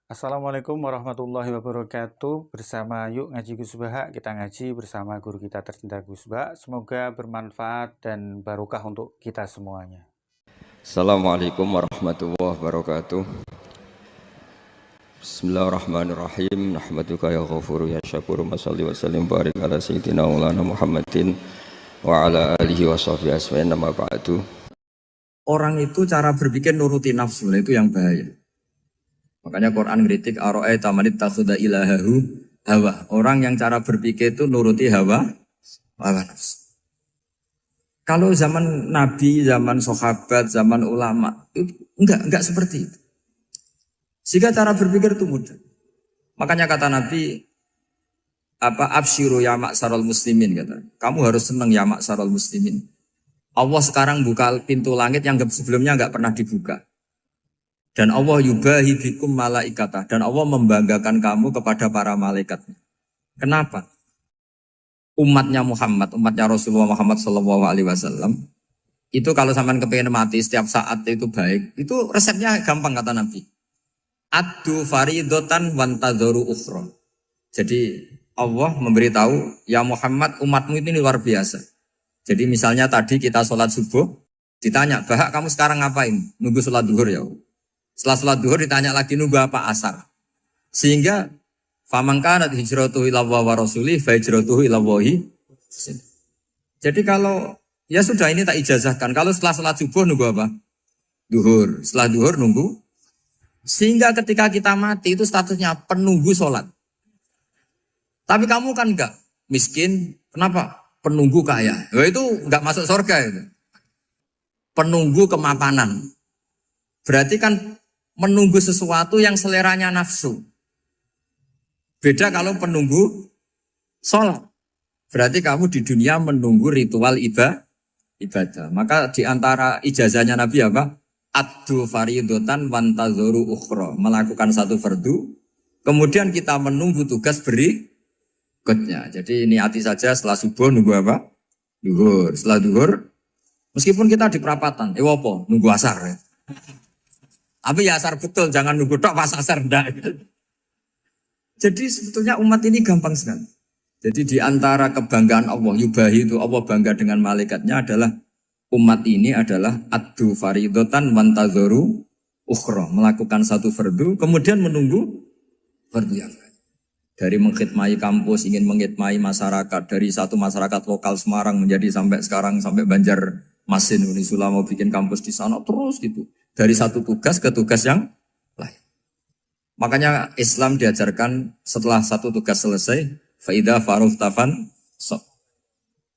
Assalamualaikum warahmatullahi wabarakatuh. Bersama Yuk Ngaji Gus Baha, kita ngaji bersama guru kita tercinta Gus Baha. Semoga bermanfaat dan barokah untuk kita semuanya. Assalamualaikum warahmatullahi wabarakatuh. Bismillahirrahmanirrahim. Nahmaduka ya ghafuru ya syakuru. Masalli wa sallim barik ala sayyidina maulana Muhammadin wa ala alihi wa sahbihi asma'in nama ba'du. Orang itu cara berpikir nuruti nafsu, itu yang bahaya. Makanya Quran ngeritik ara'aita man ittakhadha ilahahu hawa. Orang yang cara berpikir itu nuruti hawa nafsu. Kalau zaman Nabi, zaman sahabat, zaman ulama itu enggak seperti itu. Sehingga cara berpikir itu mudah. Makanya kata Nabi absyiru ya ma'syaral muslimin kata. Kamu harus senang ya ma'syaral muslimin. Allah sekarang buka pintu langit yang sebelumnya enggak pernah dibuka. Dan Allah yubahi bikum malaikatah. Dan Allah membanggakan kamu kepada para malaikatnya. Kenapa? Umatnya Muhammad, umatnya Rasulullah Muhammad SAW, itu kalau sampean kepengen mati setiap saat itu baik, itu resepnya gampang kata Nabi. Addu faridotan wantadzoru ukhra. Jadi Allah memberitahu, ya Muhammad umatmu ini luar biasa. Jadi misalnya tadi kita sholat subuh, ditanya, Bahak kamu sekarang ngapain? Nunggu sholat duhur ya. Setelah sholat duhur ditanya lagi nunggu apa asar. Sehingga faman kanat hijratuhu ila Allah wa rasulih fa hijratuhu ila Allah. Jadi kalau ya sudah ini tak ijazahkan. Kalau setelah sholat subuh nunggu apa? Duhur. Setelah duhur nunggu. Sehingga ketika kita mati itu statusnya penunggu sholat. Tapi kamu kan enggak miskin. Kenapa? Penunggu kaya. Ya itu enggak masuk surga itu. Penunggu kemapanan. Berarti kan menunggu sesuatu yang seleranya nafsu. Beda kalau penunggu sholat. Berarti kamu di dunia menunggu ritual ibadah. Maka di antara ijazahnya Nabi apa? Addu faridotan wantadzoru ukhra. Melakukan satu fardu. Kemudian kita menunggu tugas berikutnya. Jadi niati saja setelah subuh nunggu apa? Duhur. Setelah duhur, meskipun kita di perapatan. Apa? Nunggu asar ya. Tapi ya asar betul, jangan nunggu tok pas asar enggak. Jadi sebetulnya umat ini gampang sekali. Jadi di antara kebanggaan Allah, yubahi itu Allah bangga dengan malaikatnya adalah umat ini adalah addu faridotan wantadzoru ukhra. Melakukan satu fardu, kemudian menunggu fardu yang lain. Dari mengkhidmati kampus, ingin mengkhidmati masyarakat. Dari satu masyarakat lokal Semarang menjadi sampai sekarang, sampai Banjarmasin. Unisula mau bikin kampus di sana, terus gitu. Dari satu tugas ke tugas yang lain. Makanya Islam diajarkan setelah satu tugas selesai, faida faruhtafan sok.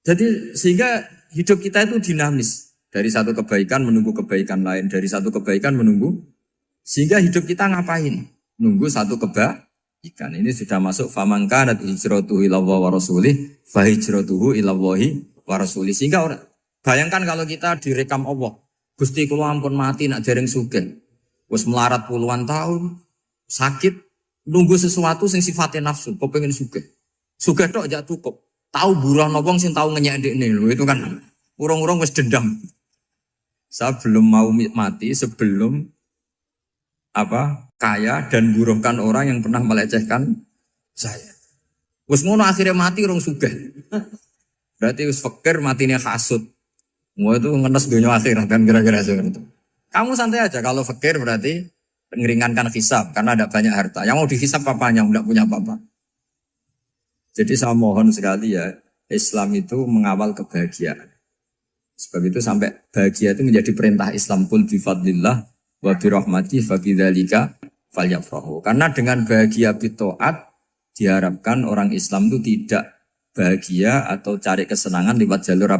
Jadi sehingga hidup kita itu dinamis. Dari satu kebaikan menunggu kebaikan lain, dari satu kebaikan menunggu. Sehingga hidup kita ngapain? Nunggu satu kebaikan. Ini sudah masuk faman kanat hijratuhu ila Allah wa rasulih, fa hijratuhu ila Allah wa rasulih. Sehingga bayangkan kalau kita direkam Allah. Gusti kula ampun mati nak dereng sugih. Wis melarat puluhan tahun, sakit, nunggu sesuatu sing sifatnya nafsu, kepengin sugih. Sugih tok aja cukup. Tahu buruh wong sing tahu ngenyek ndekne lho, itu kan urung-urung wis dendam. Saya belum mau mati sebelum kaya dan buruhkan orang yang pernah melecehkan saya. Wis ngono akhirnya mati urung sugih. Berarti wis fakir matine hasud. Semua itu ngenes dunia akhirat kan kira-kira seperti itu. Kamu santai aja kalau fakir berarti meringankan hisab karena ada banyak harta. Yang mau dihisab papanya enggak punya apa-apa. Jadi saya mohon sekali ya, Islam itu mengawal kebahagiaan. Sebab itu sampai bahagia itu menjadi perintah Islam, qul bi fadlillah wa bi rahmatihi fa bidzalika falyafrahu. Karena dengan bahagia bi taat diharapkan orang Islam itu tidak bahagia atau cari kesenangan lewat jalur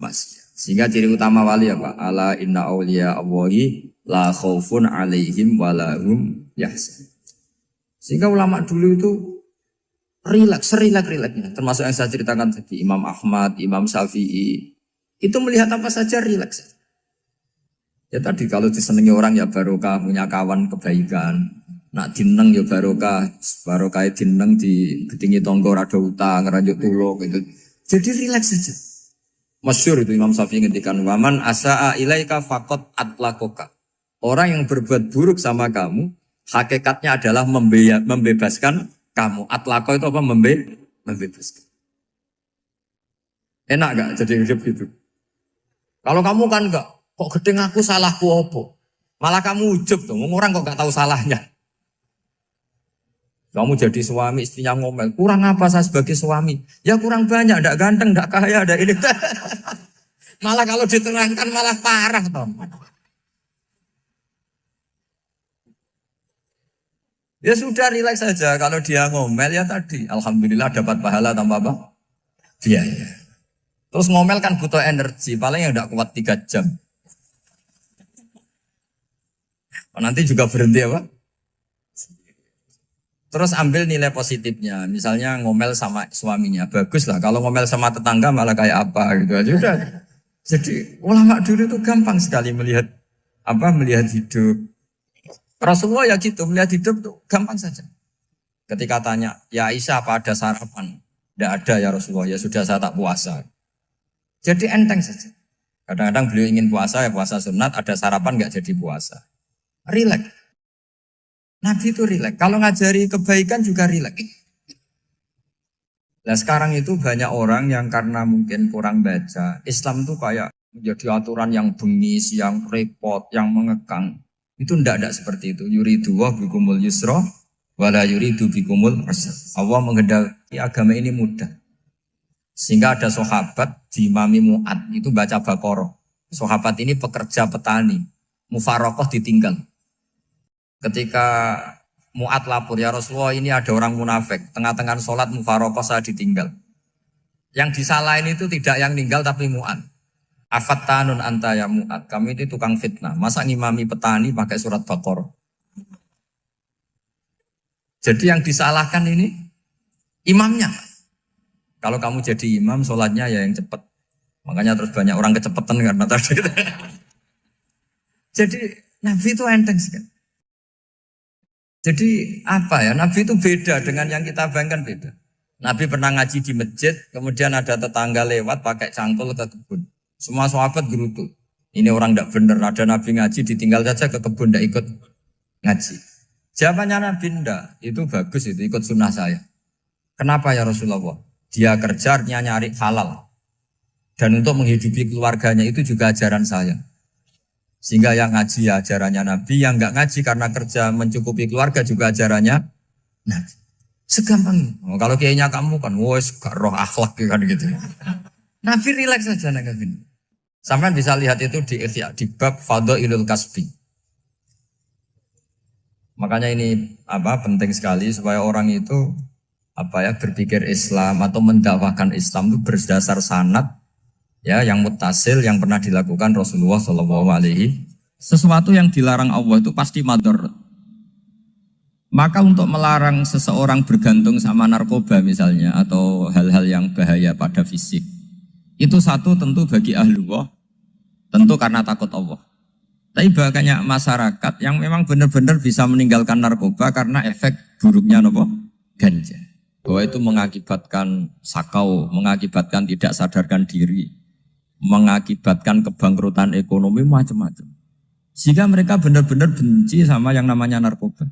maksiat. Sehingga ciri utama wali apa? Ala inna awliya Allahi la khaufun alaihim walahum yahzanun. Sehingga ulama dulu itu rileks-rileksnya. Termasuk yang saya ceritakan tadi, Imam Ahmad, Imam Syafi'i. Itu melihat apa saja rileks. Ya tadi kalau disenangi orang ya barokah, punya kawan kebaikan. Nak dineng ya barokah dineng di gedingi tonggo rada utang, ranjuk tulung gitu. Jadi rileks saja. Masyhur itu Imam Syafi'i ngendikan waman asaa ilaika faqat atlakoka. Orang yang berbuat buruk sama kamu Hakikatnya adalah membebaskan kamu. Atlaqo itu apa? Membebaskan. Enak gak jadi hidup gitu? Kalau kamu kan enggak, kok gedeng aku salahku apa? Malah kamu ujub tuh, orang kok gak tahu salahnya. Kamu jadi suami, istrinya ngomel, kurang apa saya sebagai suami? Ya kurang banyak, enggak ganteng, enggak kaya, enggak ini. Malah kalau diterangkan malah parah toh. Ya sudah rileks saja, kalau dia ngomel ya tadi, alhamdulillah dapat pahala tanpa apa? Biaya. Terus ngomel kan butuh energi, paling yang enggak kuat 3 jam. Nanti juga berhenti apa? Terus ambil nilai positifnya, misalnya ngomel sama suaminya, bagus lah. Kalau ngomel sama tetangga malah kayak apa gitu aja udah. Jadi ulama dulu itu gampang sekali melihat hidup. Rasulullah ya gitu, melihat hidup tuh gampang saja. Ketika tanya, ya Aisyah apa ada sarapan? Tidak ada ya Rasulullah, ya sudah saya tak puasa. Jadi enteng saja. Kadang-kadang beliau ingin puasa, ya puasa sunat, ada sarapan nggak jadi puasa. Rileks. Nabi itu rileks. Kalau ngajari kebaikan juga rileks. Nah sekarang itu banyak orang yang karena mungkin kurang baca, Islam itu kayak menjadi aturan yang bengis, yang repot, yang mengekang. Itu tidak seperti itu. Yuridu wa bikumul yusra wala yuridu bikumul usra. Allah menghendaki agama ini mudah. Sehingga ada sahabat di Imami Mu'ad itu baca Baqarah. Sahabat ini pekerja petani, mufarokoh ditinggal. Ketika Mu'ad lapor, ya Rasulullah ini ada orang munafik, tengah-tengah sholat mufarokoh saya ditinggal. Yang disalahin itu tidak yang tinggal tapi Mu'ad. Afattanun anta ya Mu'ad, kami itu tukang fitnah. Masa ngimami petani pakai surat Baqarah? Jadi yang disalahkan ini imamnya. Kalau kamu jadi imam, sholatnya ya yang cepat. Makanya terus banyak orang kecepatan karena tadi. Jadi Nabi itu enteng sekali. Jadi apa ya, Nabi itu beda dengan yang kita bayangkan beda. Nabi pernah ngaji di masjid, kemudian ada tetangga lewat pakai cangkul ke kebun. Semua sahabat gerutu. Ini orang tidak benar, ada Nabi ngaji ditinggal saja ke kebun, tidak ikut ngaji. Jawabannya Nabi tidak, itu bagus itu, ikut sunnah saya. Kenapa ya Rasulullah? Dia kerjanya nyari halal. Dan untuk menghidupi keluarganya itu juga ajaran saya. Sehingga yang ngaji ya ajarannya Nabi, yang enggak ngaji karena kerja mencukupi keluarga juga ajarannya Nabi. Segampang ini. Oh, kalau kayaknya kamu kan, wes gak roh akhlak kan gitu. Nabi rileks saja Nabi. Sampai bisa lihat itu di bab Fadhailul Kasbi. Makanya ini penting sekali supaya orang itu berpikir Islam atau mendakwakan Islam itu berdasar sanad ya yang muttasil yang pernah dilakukan Rasulullah SAW. Sesuatu yang dilarang Allah itu pasti madharat. Maka untuk melarang seseorang bergantung sama narkoba misalnya atau hal-hal yang bahaya pada fisik, itu satu tentu bagi ahlullah, tentu karena takut Allah. Tapi banyak masyarakat yang memang benar-benar bisa meninggalkan narkoba karena efek buruknya ganja. Bahwa itu mengakibatkan sakau, mengakibatkan tidak sadarkan diri, mengakibatkan kebangkrutan ekonomi macam-macam. Sehingga mereka benar-benar benci sama yang namanya narkoba.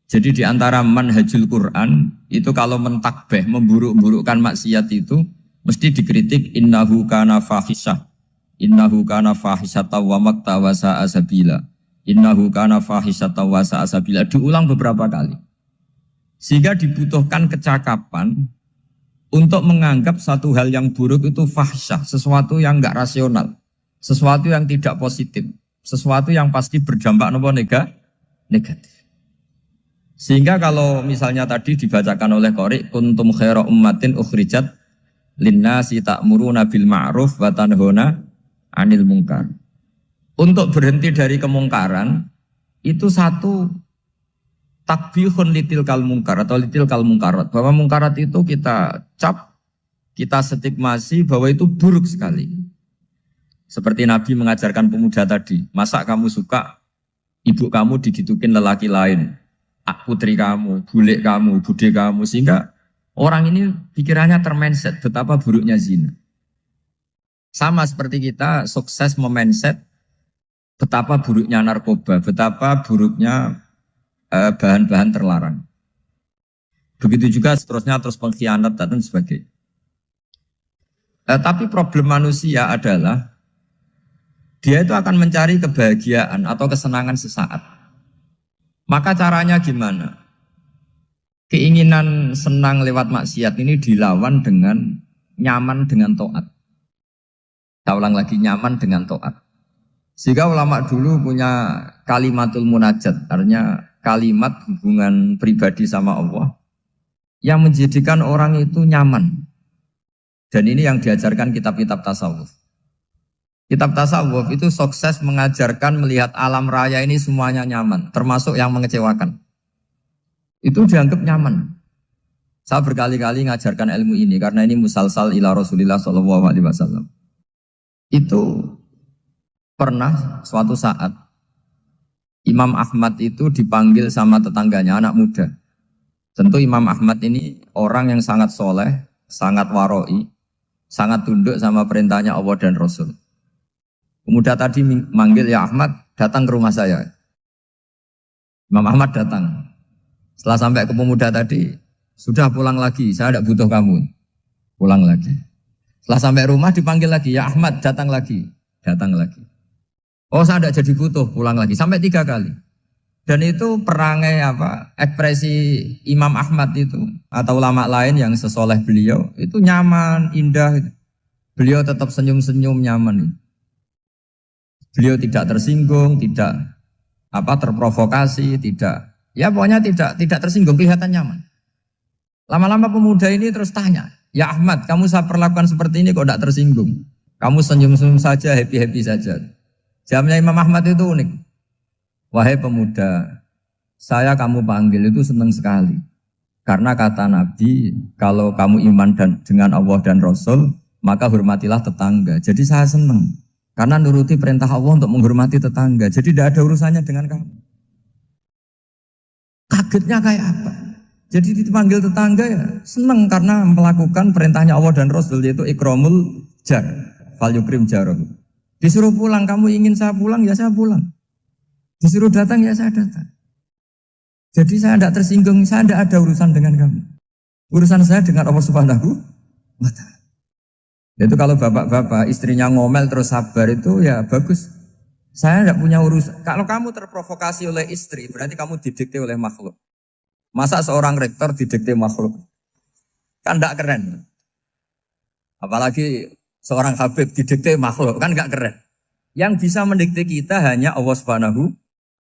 Jadi di antara manhajul Quran itu kalau mentakbih, memburuk-burukkan maksiat itu mesti dikritik innahu kana fahisyah. Innahu kana fahisyata wa makta wa sa'a sabila. Innahu kana fahisyata wa sa'a sabila. Diulang beberapa kali. Sehingga dibutuhkan kecakapan untuk menganggap satu hal yang buruk itu fahsyah, sesuatu yang enggak rasional, sesuatu yang tidak positif, sesuatu yang pasti berdampak negatif. Sehingga kalau misalnya tadi dibacakan oleh Qori, kuntum khaira ummatin ukhrijat linnasi ta'muruna bil ma'ruf wa tanhauna 'anil munkar. Untuk berhenti dari kemungkaran itu satu takbihun litil kal mungkar atau litil kal mungkarat, bahwa mungkarat itu kita cap, kita stigmasi bahwa itu buruk sekali. Seperti Nabi mengajarkan pemuda tadi, masa kamu suka ibu kamu digitukin lelaki lain, putri kamu, bule kamu, bude kamu, sehingga orang ini pikirannya termindset betapa buruknya zina. Sama seperti kita sukses memindset betapa buruknya narkoba, betapa buruknya bahan-bahan terlarang. Begitu juga seterusnya terus pengkhianat dan sebagainya. Tapi problem manusia adalah dia itu akan mencari kebahagiaan atau kesenangan sesaat. Maka caranya gimana? Keinginan senang lewat maksiat ini dilawan dengan nyaman dengan taat. Saya ulang lagi, nyaman dengan taat. Sehingga ulama dulu punya kalimatul munajat, artinya kalimat hubungan pribadi sama Allah yang menjadikan orang itu nyaman. Dan ini yang diajarkan kitab-kitab tasawuf. Kitab tasawuf itu sukses mengajarkan melihat alam raya ini semuanya nyaman, termasuk yang mengecewakan. Itu dianggap nyaman. Saya berkali-kali mengajarkan ilmu ini karena ini musalsal ila Rasulillah SAW. Itu pernah suatu saat Imam Ahmad itu dipanggil sama tetangganya, anak muda. Tentu Imam Ahmad ini orang yang sangat soleh, sangat waroi, sangat tunduk sama perintahnya Allah dan Rasul. Pemuda tadi manggil, ya Ahmad, datang ke rumah saya. Imam Ahmad datang. Setelah sampai ke pemuda tadi, sudah pulang lagi, saya tidak butuh kamu. Pulang lagi. Setelah sampai rumah dipanggil lagi, ya Ahmad, datang lagi. Datang lagi. Oh, saya tidak jadi butuh, pulang lagi. Sampai 3 kali. Dan itu perangai ekspresi Imam Ahmad itu atau ulama lain yang sesoleh beliau itu nyaman, indah. Beliau tetap senyum-senyum nyaman. Beliau tidak tersinggung, tidak terprovokasi, tidak, ya pokoknya tidak tersinggung, kelihatan nyaman. Lama-lama pemuda ini terus tanya, ya Ahmad, kamu saya perlakukan seperti ini kok tidak tersinggung? Kamu senyum-senyum saja, happy-happy saja. Jawabnya Imam Ahmad itu unik. Wahai pemuda, saya kamu panggil itu senang sekali. Karena kata Nabi, kalau kamu iman dengan Allah dan Rasul, maka hormatilah tetangga. Jadi saya senang. Karena nuruti perintah Allah untuk menghormati tetangga. Jadi tidak ada urusannya dengan kamu. Kagetnya kayak apa? Jadi dipanggil tetangga ya senang karena melakukan perintahnya Allah dan Rasul, yaitu ikramul jar, fal yukrim jarum. Disuruh pulang, kamu ingin saya pulang, ya saya pulang. Disuruh datang, ya saya datang. Jadi saya tidak tersinggung, saya tidak ada urusan dengan kamu. Urusan saya dengan Allah Subhanahu wa Ta'ala. Itu kalau bapak-bapak istrinya ngomel terus sabar itu ya bagus. Saya tidak punya urusan. Kalau kamu terprovokasi oleh istri, berarti kamu didikte oleh makhluk. Masa seorang rektor didikte makhluk? Kan tidak keren. Apalagi seorang habib didikte makhluk, kan tidak keren. Yang bisa mendikte kita hanya Allah Subhanahu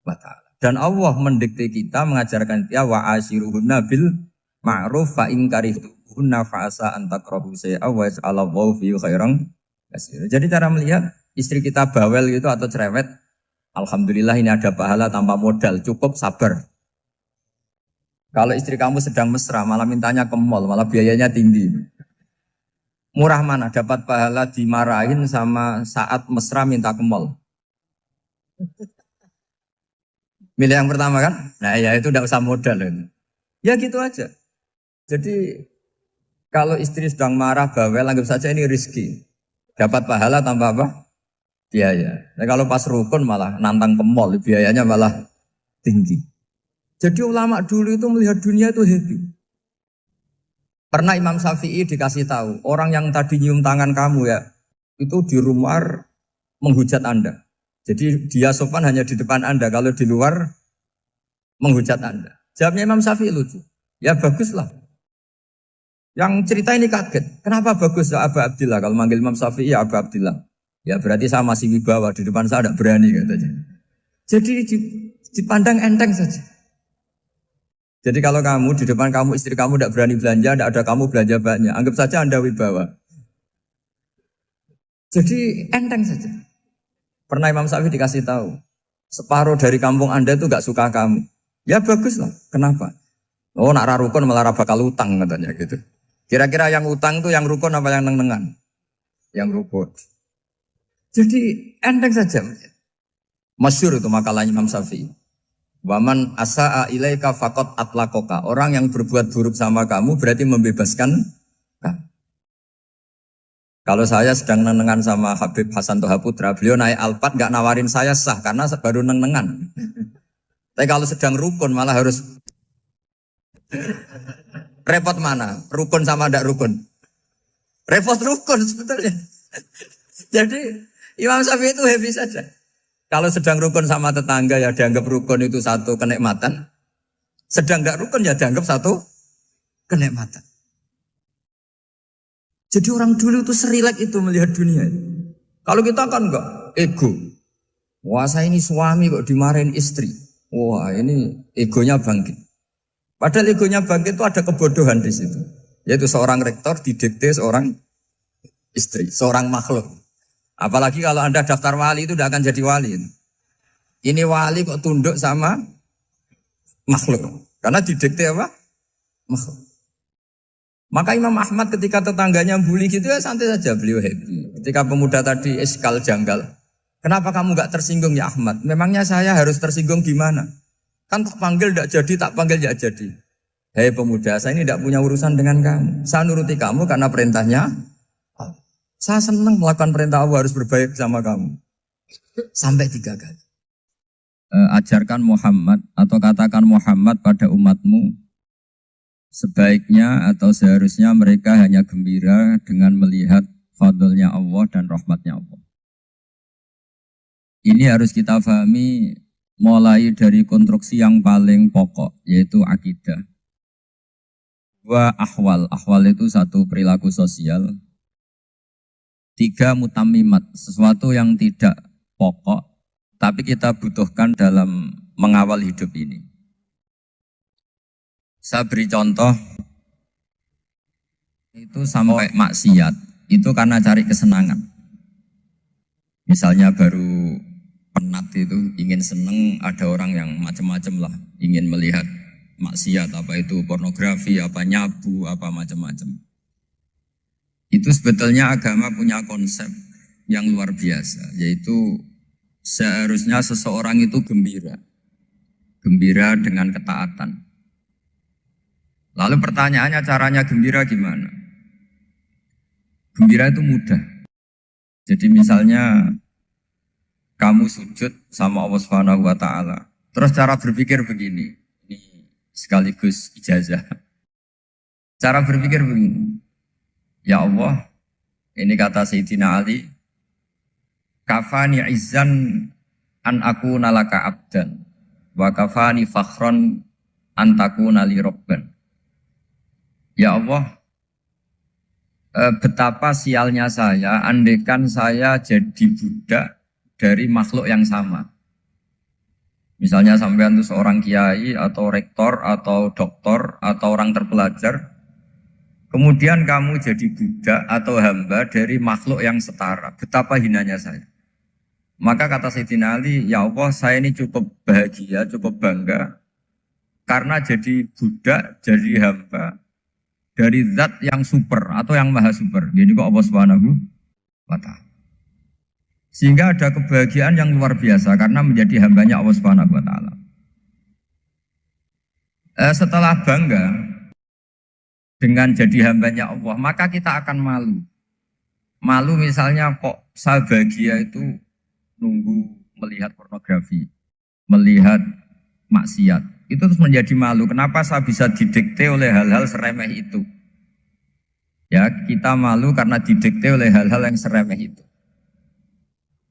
wa Ta'ala. Dan Allah mendikte kita, mengajarkan kita wa ashiruhunna bil ma'ruf fa in karihtuhunna fa'asa an takrahu shay'a wa yaj'alallahu fi khairan katsira. Jadi cara melihat istri kita bawel gitu atau cerewet, alhamdulillah ini ada pahala tanpa modal, cukup sabar. Kalau istri kamu sedang mesra, malah mintanya ke mall, malah biayanya tinggi. Murah mana dapat pahala dimarahin sama saat mesra minta ke mall? Milih yang pertama kan? Nah ya itu tidak usah modal. Ya gitu aja. Jadi kalau istri sedang marah, bawel, anggap saja ini rezeki. Dapat pahala tanpa apa? Biaya. Nah, kalau pas rukun malah nantang ke mall, biayanya malah tinggi. Jadi ulama dulu itu melihat dunia itu happy. Pernah Imam Syafi'i dikasih tahu, orang yang tadi nyium tangan kamu ya, itu di rumah menghujat Anda. Jadi dia sopan hanya di depan Anda, kalau di luar menghujat Anda. Jawabnya Imam Syafi'i lucu. Ya baguslah. Yang cerita ini kaget. Kenapa bagus ya Aba Abdillah? Kalau manggil Imam Syafi'i ya Aba Abdillah. Ya berarti saya masih wibawa, di depan saya tidak berani katanya. Jadi dipandang enteng saja. Jadi kalau kamu di depan kamu istri kamu tidak berani belanja, tidak ada kamu belanja banyak, anggap saja Anda wibawa. Jadi enteng saja. Pernah Imam Syafi'i dikasih tahu, separuh dari kampung Anda itu gak suka kamu. Ya bagus lah. Kenapa? Oh nak rukun malah bakal utang katanya gitu. Kira-kira yang utang itu yang rukun apa yang neng-nengan? Yang rukun. Jadi enteng saja. Masyhur itu makalahnya Imam Syafi'i. Waman asa'a ilaika faqad atlaqaka. Orang yang berbuat buruk sama kamu berarti membebaskan kamu. Kalau saya sedang nenengan sama Habib Hasan Toha Putra, beliau naik Alphard gak nawarin saya sah karena baru nenengan. Tapi kalau sedang rukun malah harus repot mana? Rukun sama ndak rukun? Repot rukun sebetulnya. Jadi Imam Syafi'i itu happy saja. Kalau sedang rukun sama tetangga ya dianggap rukun itu satu kenikmatan. Sedang ndak rukun ya dianggap satu kenikmatan. Jadi orang dulu itu serilek itu melihat dunia. Kalau kita kan enggak, ego. Wah saya ini suami kok dimarahin istri. Wah ini egonya bangkit. Padahal egonya bangkit itu ada kebodohan di situ. Yaitu seorang rektor didikte seorang istri, seorang makhluk. Apalagi kalau Anda daftar wali itu tidak akan jadi wali. Ini wali kok tunduk sama makhluk. Karena didikte apa? Makhluk. Maka Imam Ahmad ketika tetangganya bully gitu ya santai saja, beliau happy. Ketika pemuda tadi eskal janggal, kenapa kamu gak tersinggung ya Ahmad? Memangnya saya harus tersinggung gimana? Kan tak panggil tidak jadi, tak panggil tidak jadi. Hei pemuda, saya ini tidak punya urusan dengan kamu. Saya nuruti kamu karena perintahnya. Saya senang melakukan perintah Allah, harus berbaik sama kamu. Sampai 3 kali. Ajarkan Muhammad atau katakan Muhammad pada umatmu. Sebaiknya atau seharusnya mereka hanya gembira dengan melihat fadlnya Allah dan rahmatnya Allah. Ini harus kita pahami mulai dari konstruksi yang paling pokok, yaitu akidah. 2 ahwal. Ahwal itu 1 perilaku sosial. 3 mutamimat, sesuatu yang tidak pokok, tapi kita butuhkan dalam mengawal hidup ini. Saya beri contoh, itu sampai maksiat, itu karena cari kesenangan. Misalnya baru penat itu, ingin seneng, ada orang yang macam-macam lah, ingin melihat maksiat, apa itu pornografi, apa nyabu, apa macam-macam. Itu sebetulnya agama punya konsep yang luar biasa, yaitu seharusnya seseorang itu gembira. Gembira dengan ketaatan. Lalu pertanyaannya caranya gembira gimana? Gembira itu mudah. Jadi misalnya kamu sujud sama Allah Subhanahu wa taala. Terus cara berpikir begini. Ini sekaligus ijazah. Cara berpikir begini. Ya Allah, ini kata Sayyidina Ali, kafani izzan an aku nalaka abdan wa kafani fakhron an takuna li robban. Ya Allah, betapa sialnya saya, andaikan saya jadi budak dari makhluk yang sama. Misalnya sampean itu seorang kiai atau rektor atau doktor atau orang terpelajar, kemudian kamu jadi budak atau hamba dari makhluk yang setara. Betapa hinanya saya. Maka kata Sayyidina Ali, ya Allah saya ini cukup bahagia, cukup bangga, karena jadi budak, jadi hamba, dari zat yang super atau yang maha super. Jadi kok Allah Subhanahu wa ta'ala. Sehingga ada kebahagiaan yang luar biasa karena menjadi hambanya Allah Subhanahu wa ta'ala. Setelah bangga dengan jadi hambanya Allah, maka kita akan malu. Malu misalnya kok saya bahagia itu nunggu melihat pornografi, melihat maksiat. Itu terus menjadi malu. Kenapa saya bisa didikte oleh hal-hal seremeh itu? Ya, kita malu karena didikte oleh hal-hal yang seremeh itu.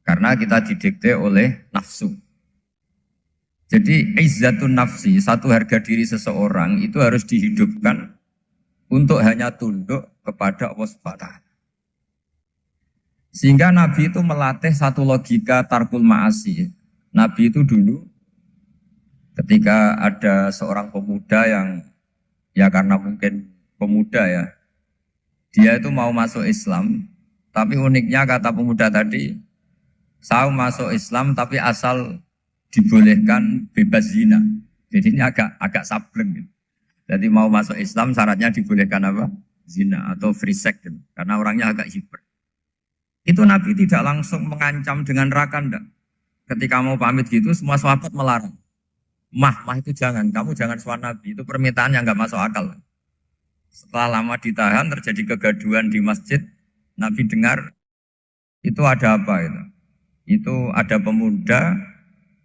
Karena kita didikte oleh nafsu. Jadi izzatun nafsi, satu harga diri seseorang itu harus dihidupkan untuk hanya tunduk kepada Allah Subhanahu wa ta'ala. Sehingga Nabi itu melatih satu logika tarkul ma'asi. Nabi itu dulu ketika ada seorang pemuda yang ya karena mungkin pemuda ya, dia itu mau masuk Islam, tapi uniknya kata pemuda tadi, saya masuk Islam tapi asal dibolehkan bebas zina. Jadi ini agak sableng gitu. Jadi mau masuk Islam syaratnya dibolehkan apa? Zina atau free sex gitu. Karena orangnya agak hiper. Itu Nabi tidak langsung mengancam dengan neraka enggak. Ketika mau pamit gitu semua sahabat melarang. Mah itu jangan, kamu jangan suan Nabi, itu permintaan yang nggak masuk akal. Setelah lama ditahan, terjadi kegaduhan di masjid, Nabi dengar, itu ada apa itu? Itu ada pemuda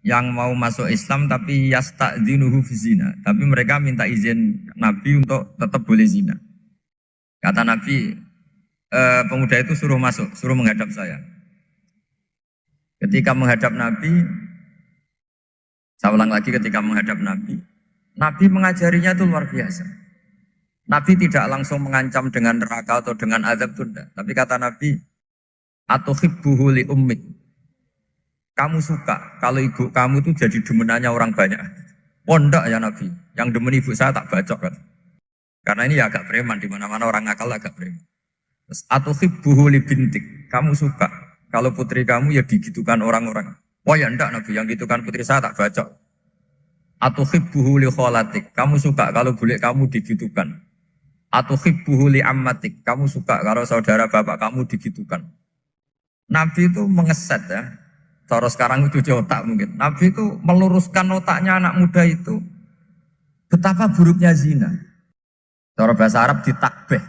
yang mau masuk Islam tapi yasta'dzinuhu fi zina. Tapi mereka minta izin Nabi untuk tetap boleh zina. Kata Nabi, pemuda itu suruh masuk, suruh menghadap saya. Ketika menghadap Nabi, saya ulang lagi ketika menghadap Nabi, Nabi mengajarinya itu luar biasa. Nabi tidak langsung mengancam dengan neraka atau dengan azab tunda. Tapi kata Nabi, atuhibbuhu li ummik. Kamu suka kalau ibu kamu itu jadi demenannya orang banyak. Oh enggak ya Nabi, yang demen ibu saya tak bacok kan. Karena ini ya agak preman, di mana-mana orang nakal agak preman. Terus atuhibbuhu li bintik. Kamu suka kalau putri kamu ya digitukan orang-orang. Oh ya enggak Nabi, yang gitukan putri saya tak bacok. Atuhibbuhu li kholatik. Kamu suka kalau bule kamu digitukan. Atuhibbuhu li ammatik. Kamu suka kalau saudara bapak kamu digitukan. Nabi itu mengeset ya. Cara sekarang itu otak mungkin. Nabi itu meluruskan otaknya anak muda itu. Betapa buruknya zina. Cara bahasa Arab ditakbih.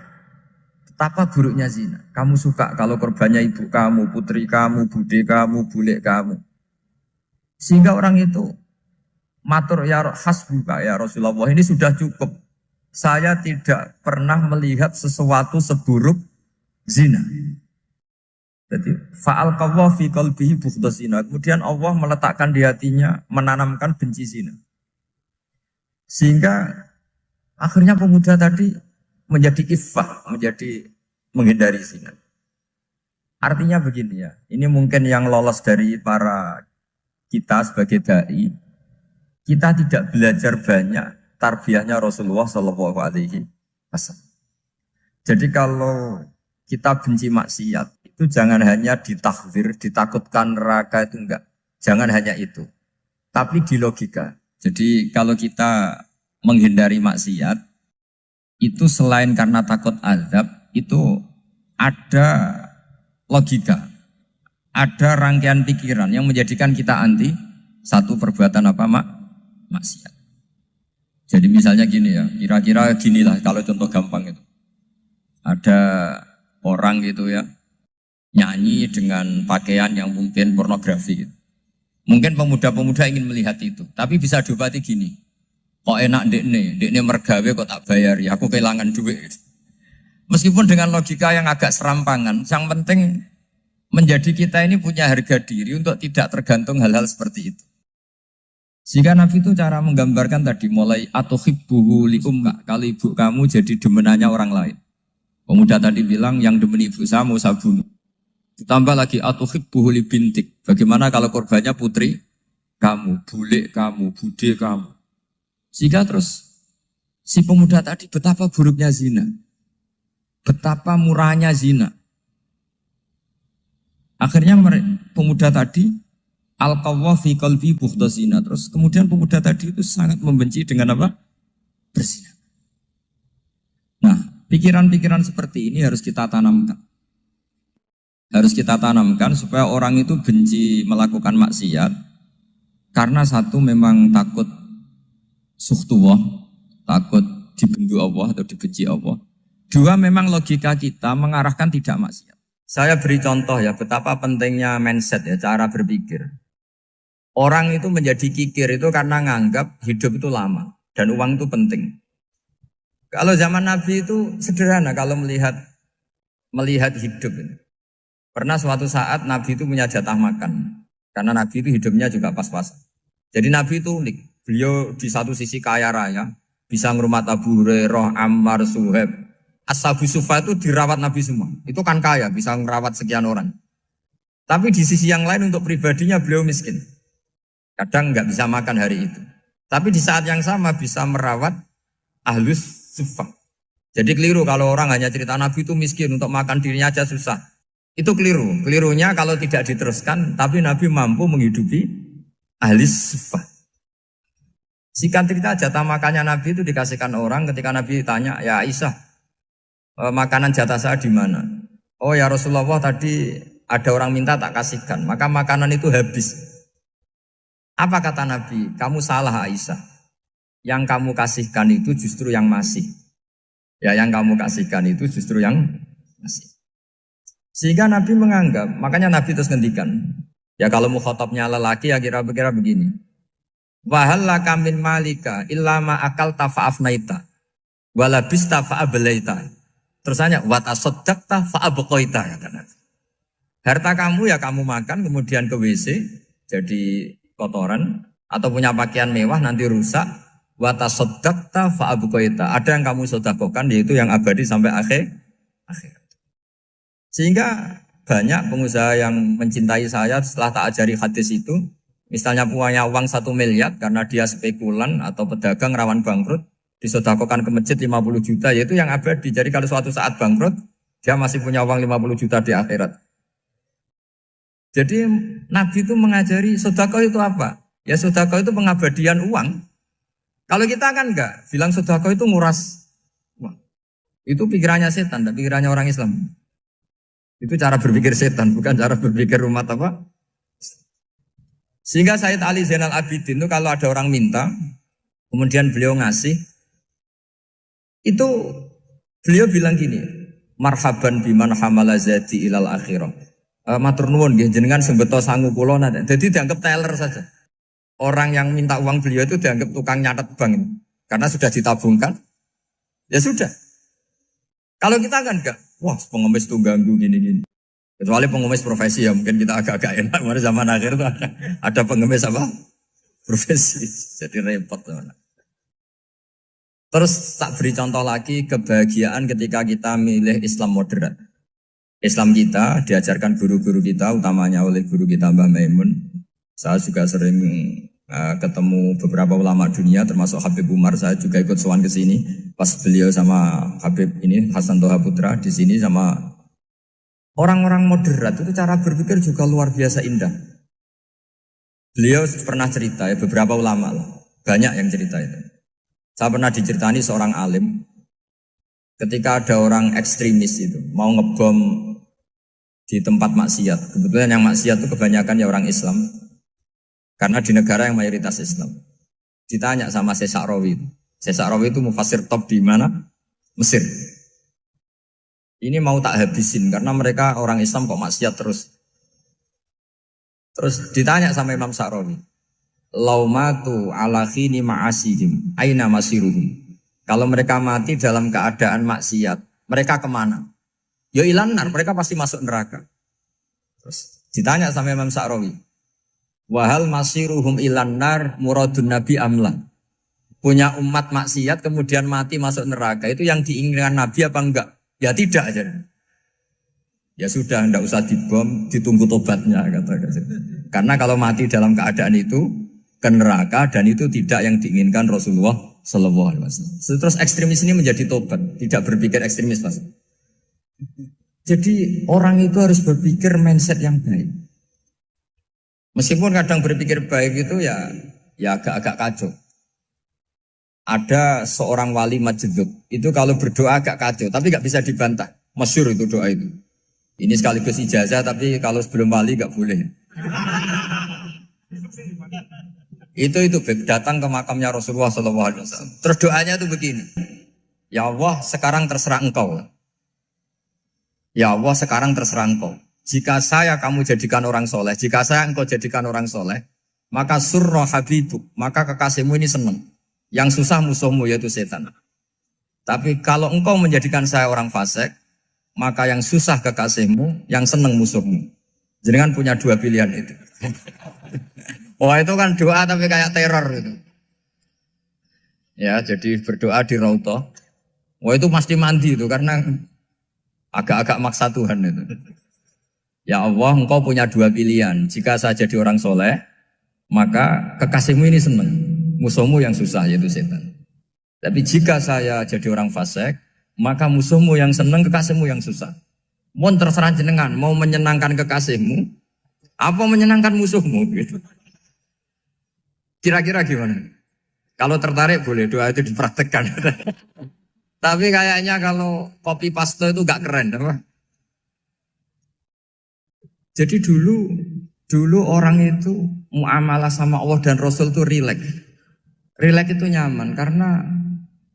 Betapa buruknya zina. Kamu suka kalau korbannya ibu kamu, putri kamu, bude kamu, bule kamu. Sehingga orang itu matur ya hasbuka ya Rasulullah. Ini sudah cukup. Saya tidak pernah melihat sesuatu seburuk zina. Jadi fa'al qawwa fi qalbihi bughdha zina. Kemudian Allah meletakkan di hatinya, menanamkan benci zina. Sehingga akhirnya pemuda tadi menjadi iffah, menjadi menghindari zina. Artinya begini ya, ini mungkin yang lolos dari para kita sebagai dai, kita tidak belajar banyak tarbiyahnya Rasulullah Shallallahu Alaihi Wasallam. Jadi kalau kita benci maksiat, itu jangan hanya ditakhzir, ditakutkan neraka itu enggak. Jangan hanya itu. Tapi di logika. Jadi kalau kita menghindari maksiat, itu selain karena takut azab, itu ada logika. Ada rangkaian pikiran yang menjadikan kita anti satu perbuatan apa maksiat. Jadi misalnya gini ya, kira-kira ginilah kalau contoh gampang itu. Ada orang gitu ya, nyanyi dengan pakaian yang mungkin pornografi gitu. Mungkin pemuda-pemuda ingin melihat itu, tapi bisa diobati gini. Kok enak dekne mergawe kok tak bayar ya, aku kehilangan duit. Meskipun dengan logika yang agak serampangan, yang penting menjadi kita ini punya harga diri untuk tidak tergantung hal-hal seperti itu. Jika Nabi itu cara menggambarkan tadi mulai atuhibbuhu li ummik, kalau ibu kamu jadi demenannya orang lain. Pemuda tadi bilang yang demen ibu saya mau saya bunuh. Ditambah lagi atuhibbuhu li bintik. Bagaimana kalau korbannya putri kamu, bule kamu, bude kamu. Sehingga terus si pemuda tadi betapa buruknya zina. Betapa murahnya zina. Akhirnya pemuda tadi al-qawwa fi qalbi bughdha zina. Terus kemudian pemuda tadi itu sangat membenci dengan apa? Berzina. Nah, pikiran-pikiran seperti ini harus kita tanamkan. Harus kita tanamkan supaya orang itu benci melakukan maksiat karena satu memang takut sukhtuwah, takut dibendu Allah atau dibenci Allah. Dua memang logika kita mengarahkan tidak maksiat. Saya beri contoh ya betapa pentingnya mindset ya, cara berpikir. Orang itu menjadi kikir itu karena nganggap hidup itu lama dan uang itu penting. Kalau zaman Nabi itu sederhana kalau melihat hidup ini. Pernah suatu saat Nabi itu punya jatah makan. Karena Nabi itu hidupnya juga pas-pasan. Jadi Nabi itu unik. Beliau di satu sisi kaya raya. Bisa ngurmat Abu Hurairah, Ammar, Suhaib. Ashabu Sufa itu dirawat Nabi semua. Itu kan kaya, bisa ngerawat sekian orang. Tapi di sisi yang lain untuk pribadinya beliau miskin. Kadang nggak bisa makan hari itu. Tapi di saat yang sama bisa merawat Ahlus Sufa. Jadi keliru kalau orang hanya cerita Nabi itu miskin, untuk makan dirinya aja susah. Itu keliru. Kelirunya kalau tidak diteruskan, tapi Nabi mampu menghidupi ahli sufa. Singkat cerita jatah makannya Nabi itu dikasihkan orang ketika Nabi tanya, ya Aisyah, makanan jatah saya di mana? Oh ya Rasulullah tadi ada orang minta tak kasihkan, maka makanan itu habis. Apa kata Nabi? Kamu salah Aisyah. Yang kamu kasihkan itu justru yang masih. Ya yang kamu kasihkan itu justru yang masih. Sehingga Nabi menganggap, makanya Nabi terus ngendikan, Ya kalau mukhatabnya lelaki ya kira-kira begini. Wahal laka min malika illa ma akalta fa'afnaita wala bista fa'ablaita. Terusannya wa tasaddaqta fa'abqaita katanya. Harta kamu ya kamu makan kemudian ke WC jadi kotoran atau punya pakaian mewah nanti rusak. Wa tasaddaqta fa'abqaita. Ada yang kamu sedekahkan yaitu yang abadi sampai akhir. Sehingga banyak pengusaha yang mencintai saya setelah tak ajari hadis itu, misalnya punya uang 1 miliar karena dia spekulan atau pedagang rawan bangkrut, disedekahkan ke masjid 50 juta, yaitu yang abadi. Jadi kalau suatu saat bangkrut, dia masih punya uang 50 juta di akhirat. Jadi Nabi itu mengajari sedekah itu apa? Ya sedekah itu pengabadian uang. Kalau kita kan enggak, bilang sedekah itu nguras uang. Itu pikirannya setan, dan pikirannya orang Islam. Itu cara berpikir setan, bukan cara berpikir umat apa? Sehingga Sayyid Ali Zainal Abidin itu kalau ada orang minta, kemudian beliau ngasih, itu beliau bilang gini, marhaban biman hamala zati ilal akhirah. Matur nuwun nggih jenengan sing beto sangu kula nate. Jadi dianggap teller saja. Orang yang minta uang beliau itu dianggap tukang nyatet bank ini. Karena sudah ditabungkan. Ya sudah. Kalau kita kan enggak, wah pengemis tuh ganggu gini-gini. Kecuali pengemis profesi ya mungkin kita agak-agak enak. Karena zaman akhir itu ada pengemis apa? Profesi. Jadi repot teman. Terus tak beri contoh lagi kebahagiaan ketika kita milih Islam moderat. Islam kita diajarkan guru-guru kita, utamanya oleh guru kita Mbah Maimun. Saya juga sering ketemu beberapa ulama dunia, termasuk Habib Umar. Saya juga ikut sowan ke sini pas beliau sama Habib ini Hasan Toha Putra di sini sama orang-orang moderat. Itu cara berpikir juga luar biasa indah. Beliau pernah cerita ya, beberapa ulama lah, banyak yang cerita itu. Saya pernah diceritani seorang alim ketika ada orang ekstremis itu mau ngebom di tempat maksiat. Kebetulan yang maksiat itu kebanyakan ya orang Islam. Karena di negara yang mayoritas Islam. Ditanya sama Syekh Sa'rawi. Syekh Sa'rawi itu mufassir top di mana? Mesir. Ini mau tak habisin karena mereka orang Islam kok maksiat terus. Terus ditanya sama Imam Sa'rawi. Laumatu ala khini ma'asihim aina masiruhum. Kalau mereka mati dalam keadaan maksiat, mereka kemana? Ya ilanar, mereka pasti masuk neraka. Terus ditanya sama Imam Sa'rawi. Wahal masiruhum ilanar muradun nabi amla. Punya umat maksiat kemudian mati masuk neraka. Itu yang diinginkan Nabi apa enggak? Ya tidak aja. Ya sudah, enggak usah dibom, ditunggu tobatnya kata. Karena kalau mati dalam keadaan itu ke neraka dan itu tidak yang diinginkan Rasulullah Sallallahu Alaihi Wasallam. Terus ekstremis ini menjadi tobat, tidak berpikir ekstremis Mas. Jadi orang itu harus berpikir mindset yang baik. Meskipun kadang berpikir baik itu ya agak-agak kacau. Ada seorang wali majdzub, itu kalau berdoa agak kacau, tapi gak bisa dibantah. Masyhur itu doa itu. Ini sekaligus ijazah, tapi kalau sebelum wali gak boleh. Itu datang ke makamnya Rasulullah SAW. Terus doanya itu begini. Ya Allah, sekarang terserah engkau. Ya Allah, sekarang terserah engkau. Jika saya kamu jadikan orang soleh, jika saya engkau jadikan orang soleh, maka surra habibuk, maka kekasihmu ini senang. Yang susah musuhmu yaitu setan. Tapi kalau engkau menjadikan saya orang fasik, maka yang susah kekasihmu, yang senang musuhmu. Jangan punya dua pilihan itu. Wah itu kan doa tapi kayak teror itu. Ya jadi berdoa di Raudhah. Wah itu pasti mandi itu karena agak-agak maksa Tuhan itu. Ya Allah, engkau punya dua pilihan. Jika saya jadi orang soleh, maka kekasihmu ini senang. Musuhmu yang susah, yaitu setan. Tapi jika saya jadi orang fasik, maka musuhmu yang senang, kekasihmu yang susah. Mohon terserah jenengan, mau menyenangkan kekasihmu, apa menyenangkan musuhmu? Gitu. Kira-kira gimana? Kalau tertarik boleh doa itu dipraktekkan. Tapi kayaknya kalau copy paste itu gak keren, apa? Jadi dulu orang itu muamalah sama Allah dan Rasul itu rileks. Rileks itu nyaman karena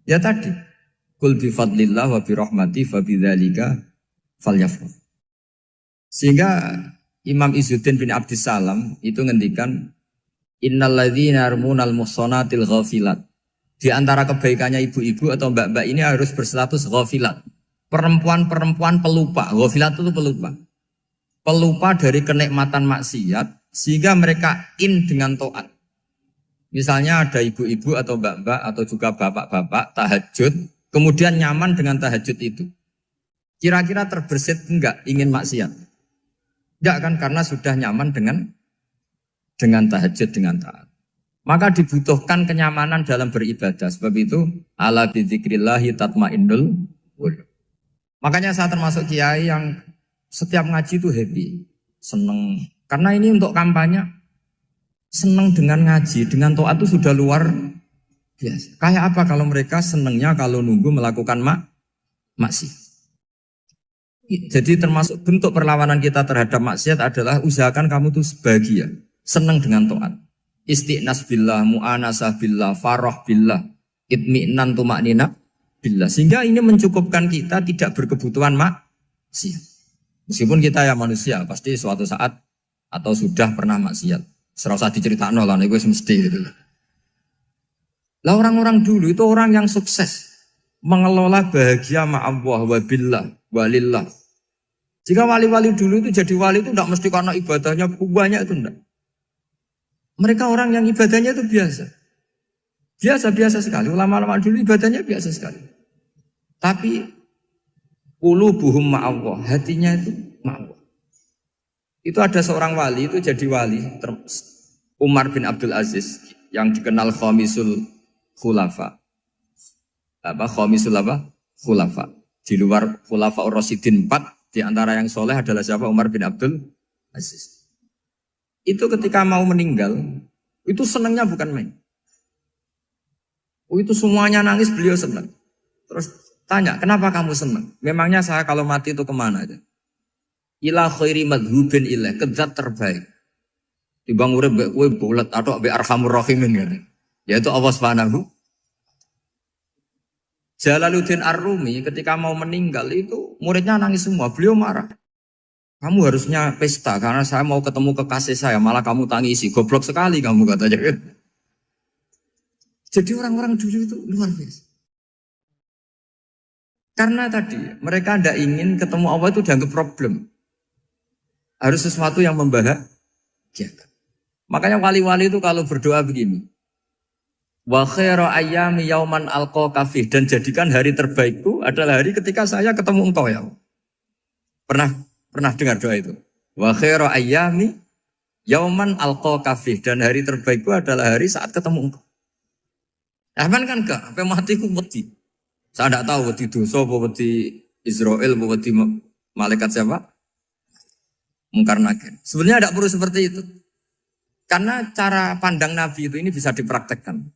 ya tadi kul bi fadlillah wa bi rahmati fa bidzalika falyafrah. Sehingga Imam Izzuddin bin Abdissalam itu ngendikan innalladzina yarmunal muhsanatil ghafilat. Di antara kebaikannya ibu-ibu atau mbak-mbak ini harus berstatus ghafilat. Perempuan-perempuan pelupa. Ghafilat itu pelupa. Pelupa dari kenikmatan maksiat sehingga mereka dengan taat. Misalnya ada ibu-ibu atau mbak-mbak atau juga bapak-bapak tahajud, kemudian nyaman dengan tahajud itu. Kira-kira terbersit enggak ingin maksiat? Enggak kan, karena sudah nyaman dengan tahajud, dengan taat. Maka dibutuhkan kenyamanan dalam beribadah. Sebab itu ala bidzikrillahi tatmainnul qulub. Makanya saya termasuk kiai yang setiap ngaji itu happy, seneng. Karena ini untuk kampanye, seneng dengan ngaji, dengan taat itu sudah luar biasa. Kayak apa kalau mereka senengnya kalau nunggu melakukan maksiat. Jadi termasuk bentuk perlawanan kita terhadap maksiat adalah usahakan kamu tuh bahagia, seneng dengan taat. Istiqnas billah, mu'anasah billah, farah billah, itmi'nan tumaknina billah. Sehingga ini mencukupkan kita tidak berkebutuhan maksiat. Meskipun kita ya manusia, pasti suatu saat atau sudah pernah maksiat. Serasa diceritakan lah, itu mesti gitu. Lah orang-orang dulu itu orang yang sukses mengelola bahagia ma'allah wa billah walillah. Jika wali-wali dulu itu jadi wali itu tidak mesti karena ibadahnya banyak, itu enggak. Mereka orang yang ibadahnya itu biasa. Biasa-biasa sekali. Ulama-ulama dulu ibadahnya biasa sekali. Tapi qulubuhum ma'allah, hatinya itu ma'allah. Itu ada seorang wali itu jadi wali, Umar bin Abdul Aziz yang dikenal khamisul khulafa. Khamisul khulafa. Di luar khulafa Ar-Rasyidin 4, di antara yang soleh adalah siapa? Umar bin Abdul Aziz. Itu ketika mau meninggal, itu senangnya bukan main. Itu semuanya nangis, beliau senang. Terus tanya, kenapa kamu senang? Memangnya saya kalau mati itu kemana aja? Ila khairi madhubin ilah, ke zat terbaik. Dibang urip mbek kowe bolet atau mbek arhamur rahimin kan. Yaitu Allah Subhanahu. Jalaluddin Ar-Rumi ketika mau meninggal itu muridnya nangis semua, beliau marah. Kamu harusnya pesta karena saya mau ketemu kekasih saya, malah kamu tangisi. Goblok sekali kamu katanya. Jadi orang-orang dulu itu luar biasa. Karena tadi mereka tidak ingin ketemu Allah itu dianggap problem. Harus sesuatu yang membahagiakan. Makanya wali-wali itu kalau berdoa begini. Wa khairu ayyami yauman alqa fih, dan jadikan hari terbaikku adalah hari ketika saya ketemu engkau ya. Pernah dengar doa itu? Wa khairu ayyami yauman alqa fih, dan hari terbaikku adalah hari saat ketemu engkau. Aman kan enggak? Sampai matiku wedi. Saya tidak tahu wedi dosa apa wedi Israel apa wedi malaikat siapa? Mungkar nakir. Sebenarnya tidak perlu seperti itu. Karena cara pandang Nabi itu ini bisa dipraktekkan.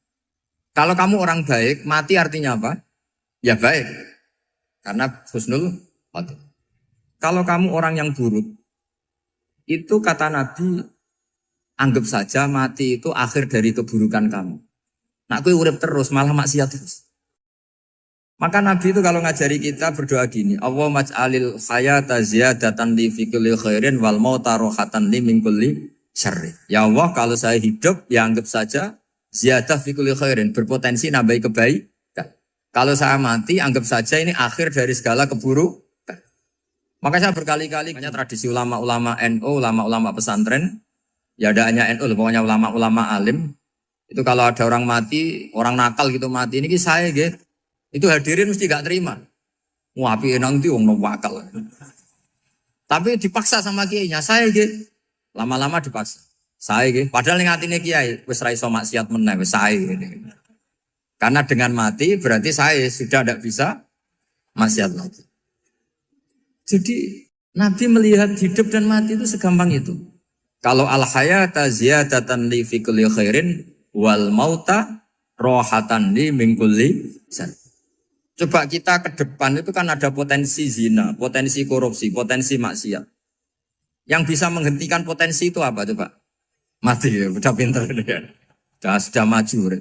Kalau kamu orang baik, mati artinya apa? Ya baik. Karena husnul khotimah. Kalau kamu orang yang buruk, itu kata Nabi, anggap saja mati itu akhir dari keburukan kamu. Nak kowe urip terus, malah maksiat terus. Maka Nabi itu kalau ngajari kita berdoa gini, Allah maj'alil hayata ziyadatan li fi kulli khairin wal mauta rohatan li min kulli syarri. Ya Allah, kalau saya hidup, ya anggap saja ziyadah fi kulli khairin, berpotensi nambahi kebaikan. Kalau saya mati, anggap saja ini akhir dari segala keburukan. Maka saya berkali-kali, banyak tradisi ulama-ulama NU, ulama-ulama pesantren, ya ada hanya NU, pokoknya ulama-ulama alim. Itu kalau ada orang mati, orang nakal gitu mati, ini saya gitu. Itu hadirin mesti gak terima. Wapi enang itu orang wakal. Tapi dipaksa sama kiainya, saya gitu. Lama-lama dipaksa. Saya gitu. Padahal yang ngatine kiai, wis ra iso maksiat meneh, wis saya gitu. Karena dengan mati berarti saya sudah tidak bisa maksiat lagi. Jadi Nabi melihat hidup dan mati itu segampang itu. Kalau al-hayata ziyadatan li fi kulli khairin wal mauta rohatan li min kulli syarr. Coba kita ke depan itu kan ada potensi zina, potensi korupsi, potensi maksiat. Yang bisa menghentikan potensi itu apa coba? Mati ya, udah pinter dia. Sudah maju.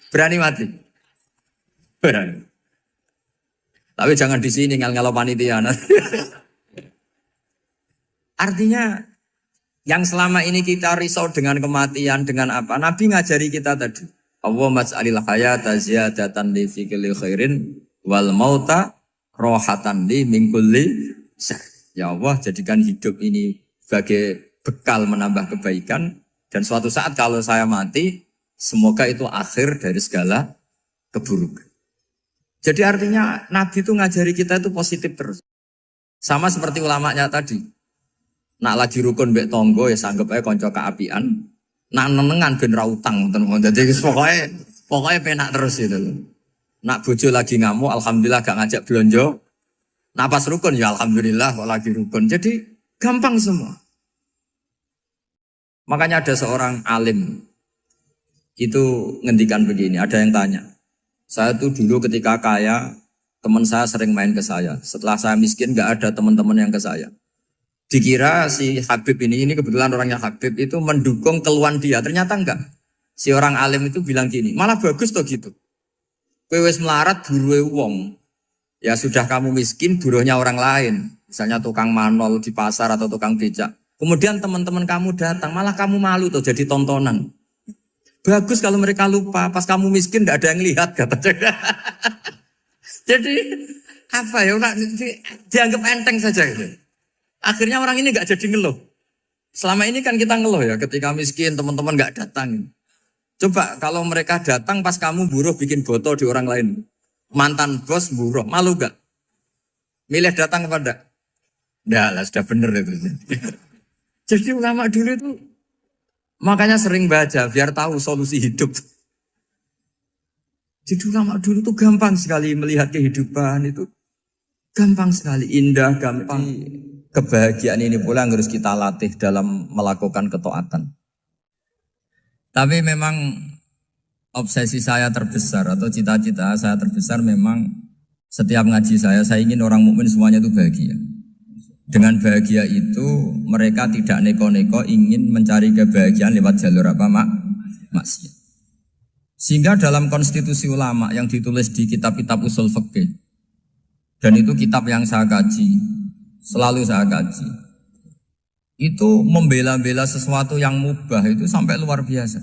Berani mati? Berani. Tapi jangan di sini ngel-ngelo panitia. Artinya yang selama ini kita risau dengan kematian, dengan apa? Nabi ngajari kita tadi. Allahumma mas'alil hayata ziyadatan li fi kulli khairin wal mauta rohatan li min kulli syarr. Ya Allah, jadikan hidup ini sebagai bekal menambah kebaikan. Dan suatu saat kalau saya mati, semoga itu akhir dari segala keburukan. Jadi artinya Nabi itu ngajari kita itu positif terus. Sama seperti ulamanya tadi. Nak lagi rukun mbek tonggo ya sanggep ae kanca keapian. Nak nenengan ben ra utang ngoten. Dadi pokoknya penak terus itu loh. Nak bojo lagi ngamuk alhamdulillah gak ngajak blonjo. Nak pas rukun ya alhamdulillah kok lagi rukun. Jadi gampang semua. Makanya ada seorang alim itu ngendikan begini, ada yang tanya. Saya tuh dulu ketika kaya, teman saya sering main ke saya. Setelah saya miskin gak ada teman-teman yang ke saya. Dikira si Habib ini kebetulan orangnya Habib itu mendukung keluhan dia. Ternyata enggak. Si orang alim itu bilang gini, malah bagus toh gitu. Kowe wis melarat buruhe wong. Ya sudah kamu miskin buruhnya orang lain. Misalnya tukang manol di pasar atau tukang becak. Kemudian teman-teman kamu datang, malah kamu malu tuh jadi tontonan. Bagus kalau mereka lupa, pas kamu miskin tidak ada yang lihat katanya. Jadi apa ya, dianggap enteng saja gitu. Akhirnya orang ini nggak jadi ngeluh. Selama ini kan kita ngeluh ya, ketika miskin teman-teman nggak datang. Coba kalau mereka datang pas kamu buruh bikin botol di orang lain, mantan bos buruh, malu gak? Milih datang kepada? Nggak lah, sudah bener itu. Jadi ulama dulu itu makanya sering baca biar tahu solusi hidup. Jadi ulama dulu tuh gampang sekali melihat kehidupan itu, gampang sekali, indah, gampang. Kebahagiaan ini pula yang harus kita latih dalam melakukan ketaatan. Tapi memang obsesi saya terbesar atau cita-cita saya terbesar memang setiap ngaji saya ingin orang mukmin semuanya itu bahagia. Dengan bahagia itu mereka tidak neko-neko ingin mencari kebahagiaan lewat jalur apa maksiat. Sehingga dalam konstitusi ulama yang ditulis di kitab-kitab usul fikih, dan itu kitab yang saya kaji, selalu saya kaji, itu membela-bela sesuatu yang mubah itu sampai luar biasa.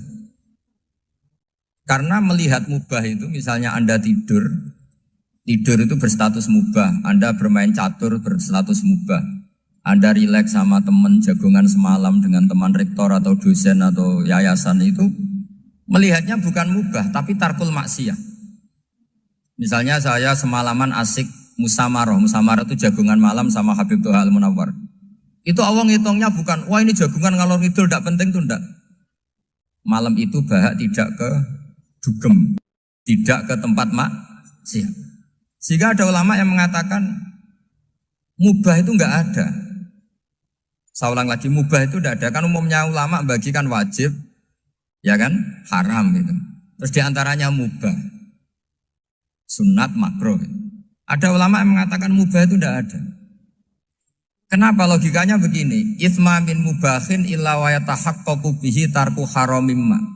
Karena melihat mubah itu, misalnya Anda tidur itu berstatus mubah. Anda bermain catur berstatus mubah. Anda rileks sama teman jagongan semalam dengan teman rektor atau dosen atau yayasan itu, melihatnya bukan mubah tapi tarkul maksiyah. Misalnya saya semalaman asik musamarah itu jagongan malam sama Habib Toha Al-Munawwar. Itu awang hitungnya bukan, wah ini jagongan ngalor ngidul tidak penting tuh enggak. Malam itu bahak tidak ke dugem, tidak ke tempat maksiat. Sehingga ada ulama yang mengatakan mubah itu enggak ada. Saya ulang lagi, mubah itu enggak ada. Kan umumnya ulama bagikan wajib, ya kan, haram gitu. Terus diantaranya mubah, sunat, makruh. Ada ulama yang mengatakan mubah itu enggak ada. Kenapa? Logikanya begini, itsma min mubahin illa wa yatahaqqaqu bihi tarku haramimma.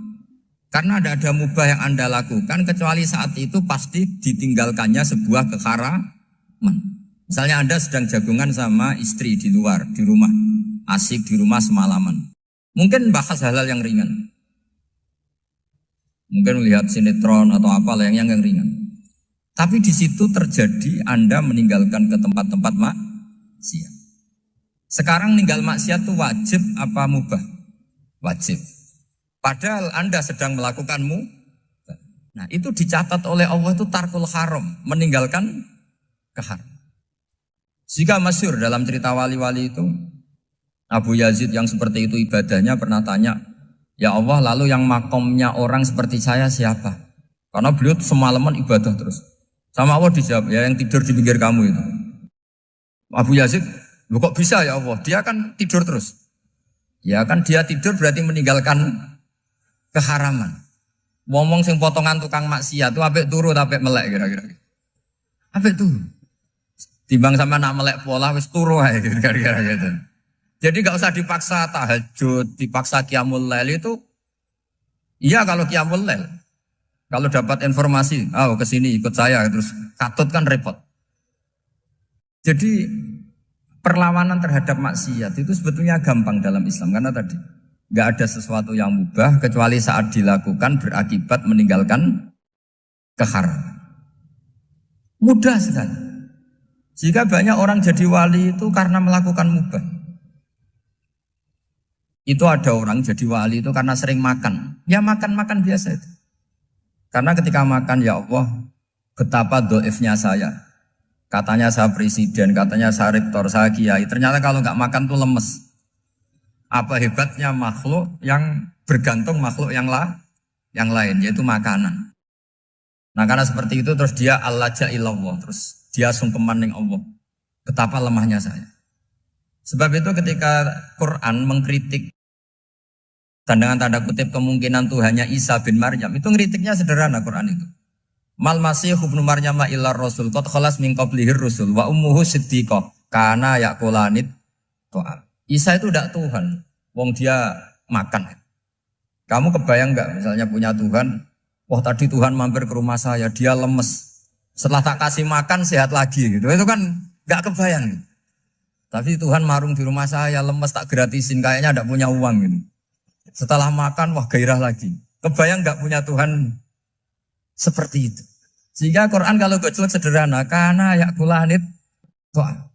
Karena ada mubah yang Anda lakukan kecuali saat itu pasti ditinggalkannya sebuah keharaman. Misalnya Anda sedang jagungan sama istri di luar, di rumah, asik di rumah semalaman. Mungkin bahas hal-hal yang ringan. Mungkin melihat sinetron atau apa yang ringan. Tapi di situ terjadi Anda meninggalkan ke tempat-tempat maksiat. Sekarang ninggal maksiat itu wajib apa mubah? Wajib. Padahal Anda sedang melakukanmu. Nah itu dicatat oleh Allah itu tarkul haram, meninggalkan keharam. Jika masyhur dalam cerita wali-wali itu, Abu Yazid yang seperti itu ibadahnya pernah tanya, ya Allah lalu yang makomnya orang seperti saya siapa? Karena beliau semalaman ibadah terus. Sama Allah dijawab, ya yang tidur di pinggir kamu itu. Abu Yazid, loh kok bisa ya Allah? Dia kan tidur terus. Ya kan dia tidur berarti meninggalkan keharaman. Ngomong sing potongan tukang maksiat itu apik turu apik melek kira-kira. Apik turu. Timbang sama nak melek pola wis turu ae kira-kira gitu. Jadi enggak usah dipaksa tahajud, dipaksa qiyamul lail itu. Iya kalau qiyamul lail. Kalau dapat informasi, ke sini ikut saya terus katut kan repot. Jadi perlawanan terhadap maksiat itu sebetulnya gampang dalam Islam karena tadi nggak ada sesuatu yang mubah kecuali saat dilakukan berakibat meninggalkan keharaman. Mudah sekali. Jika banyak orang jadi wali itu karena melakukan mubah. Itu ada orang jadi wali itu karena sering makan. Ya makan-makan biasa itu. Karena ketika makan, ya Allah, betapa doifnya saya. Katanya saya presiden, katanya saya rektor, saya kiai. Ternyata kalau nggak makan tuh lemes. Apa hebatnya makhluk yang bergantung makhluk yang lain, yaitu makanan. Nah karena seperti itu terus dia al-laja ilallah, terus dia sungkeman ning Allah. Betapa lemahnya saya. Sebab itu ketika Quran mengkritik dan dengan tanda kutip kemungkinan Tuhannya Isa bin Maryam, itu ngeritiknya sederhana Quran itu. Mal masih ibnu Maryam illar rasul qad khalas min qablihir rusul wa ummuhu siddiqah kana yaqulanit ta'am. Isa itu tidak Tuhan, wong dia makan. Kamu kebayang nggak misalnya punya Tuhan, wah tadi Tuhan mampir ke rumah saya, dia lemes. Setelah tak kasih makan sehat lagi gitu. Itu kan nggak kebayang. Gitu. Tapi Tuhan marung di rumah saya, lemes tak gratisin, kayaknya tidak punya uang gitu. Setelah makan, wah gairah lagi. Kebayang nggak punya Tuhan seperti itu. Sehingga Quran kalau gojlok sederhana, karena yakulanit ta'am.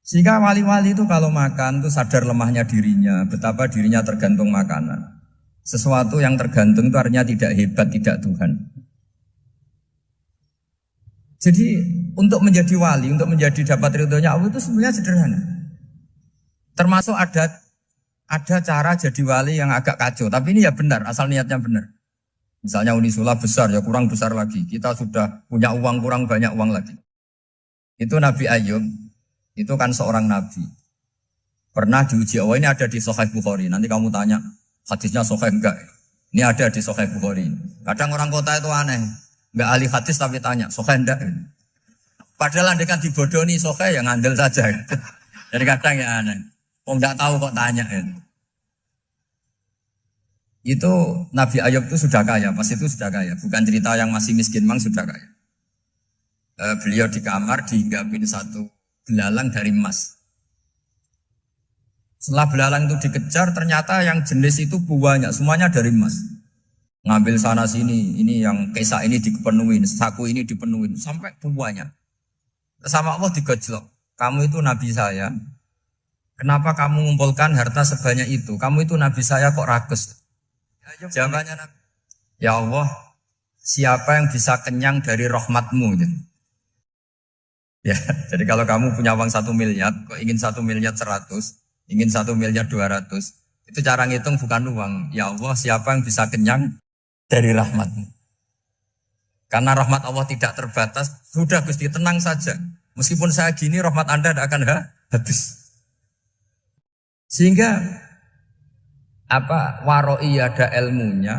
Sehingga wali-wali itu kalau makan itu sadar lemahnya dirinya, betapa dirinya tergantung makanan. Sesuatu yang tergantung itu artinya tidak hebat, tidak Tuhan. Jadi untuk menjadi wali, untuk menjadi dapat ridhonya Allah itu sebenarnya sederhana. Termasuk ada cara jadi wali yang agak kacau, tapi ini ya benar, asal niatnya benar. Misalnya Unisula besar, ya kurang besar lagi. Kita sudah punya uang, kurang banyak uang lagi. Itu Nabi Ayub, itu kan seorang nabi. Pernah diuji Allah, ini ada di Sahih Bukhari. Nanti kamu tanya, hadisnya Sahih enggak? Ini ada di Sahih Bukhari. Kadang orang kota itu aneh, enggak ahli hadis tapi tanya, Sahih enggak? Padahal andekan dibodohi Sahih, ya ngandel saja. Jadi kadang ya aneh. Enggak tahu kok tanya. Itu Nabi Ayub itu sudah kaya, pas itu sudah kaya. Bukan cerita yang masih miskin, memang sudah kaya. Beliau di kamar dihinggapin satu belalang dari emas. Setelah belalang itu dikejar, ternyata yang jenis itu banyak, semuanya dari emas. Ngambil sana sini, ini yang kesak ini dipenuhin, saku ini dipenuhin, sampai banyak. Sama Allah digojlok. Kamu itu nabi saya. Kenapa kamu mengumpulkan harta sebanyak itu? Kamu itu nabi saya kok rakus? Jawabannya Nabi, ya Allah, siapa yang bisa kenyang dari rahmatmu? Ya, jadi kalau kamu punya uang 1 miliar, kok ingin 1 miliar 100, ingin 1 miliar 200, itu cara ngitung bukan uang. Ya Allah, siapa yang bisa kenyang dari rahmatmu? Karena rahmat Allah tidak terbatas, sudah Gusti tenang saja. Meskipun saya gini, rahmat Anda tidak akan habis. Sehingga waroi ada ilmunya,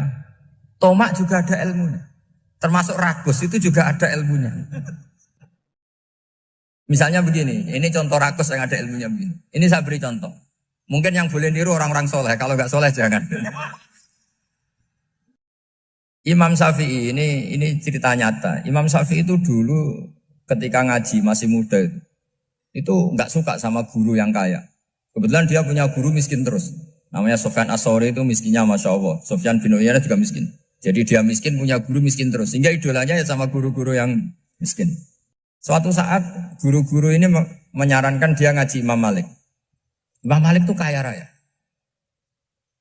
tomak juga ada ilmunya. Termasuk ragus itu juga ada ilmunya. Misalnya begini, ini contoh ragus yang ada ilmunya begini. Ini saya beri contoh. Mungkin yang boleh niru orang-orang soleh, kalau nggak soleh jangan. Imam Syafi'i ini cerita nyata. Imam Syafi'i itu dulu ketika ngaji masih muda itu nggak suka sama guru yang kaya. Kebetulan dia punya guru miskin terus. Namanya Sufyan As-Tsauri itu miskinnya Masya Allah. Sufyan bin Uyainah juga miskin. Jadi dia miskin punya guru miskin terus. Sehingga idolanya ya sama guru-guru yang miskin. Suatu saat guru-guru ini menyarankan dia ngaji Imam Malik. Imam Malik itu kaya raya.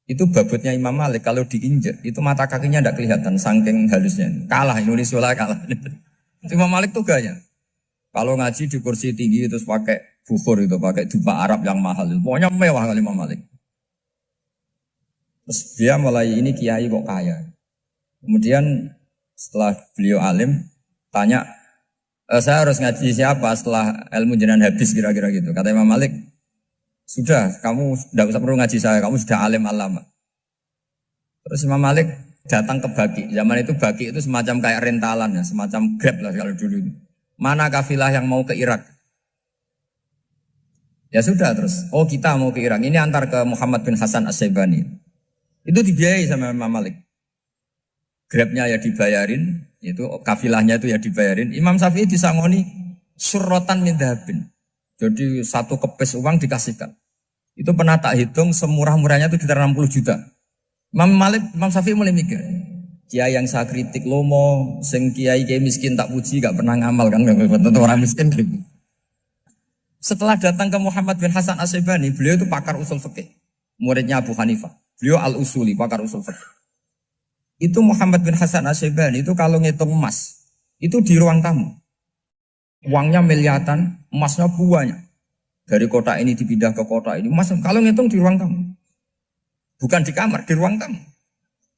Itu babutnya Imam Malik kalau diinjak itu mata kakinya tidak kelihatan saking halusnya. Kalah Indonesia lah kalah. Imam Malik tuh gaya. Kalau ngaji di kursi tinggi terus pakai bukhur itu, pakai dupa Arab yang mahal. Pokoknya mewah kali Imam Malik. Terus dia mulai ini kiai kok kaya. Kemudian setelah beliau alim tanya, saya harus ngaji siapa setelah ilmu jenengan habis kira-kira gitu. Kata Imam Malik, sudah kamu tidak usah perlu ngaji saya, kamu sudah alim alama. Terus Imam Malik datang ke Baki. Zaman itu Baki itu semacam kayak rentalan ya, semacam Grab lah kalau dulu. Mana kafilah yang mau ke Irak? Ya sudah terus, oh kita mau ke Irak. Ini antar ke Muhammad bin Hasan As-Syaibani. Itu dibiayai sama Imam Malik. Grabnya ya dibayarin, itu kafilahnya itu ya dibayarin. Imam Syafi'i disangoni surrotan min dhahabin. Jadi satu kepes uang dikasihkan. Itu pernah tak hitung semurah-murahnya itu sekitar 60 juta. Imam Syafi'i mulai mikir, kiai yang saya kritik lomo, sing kiai miskin tak puji, gak pernah ngamal kan, tentu orang miskin. Setelah datang ke Muhammad bin Hasan Asy'ibani, beliau itu pakar usul fikih, muridnya Abu Hanifah. Beliau al-usuli, pakar usul fikih. Itu Muhammad bin Hasan Asy'ibani itu kalau ngitung emas, itu di ruang tamu. Uangnya miliaran, emasnya banyak. Dari kota ini dipindah ke kota ini, emas kalau ngitung di ruang tamu. Bukan di kamar, di ruang tamu.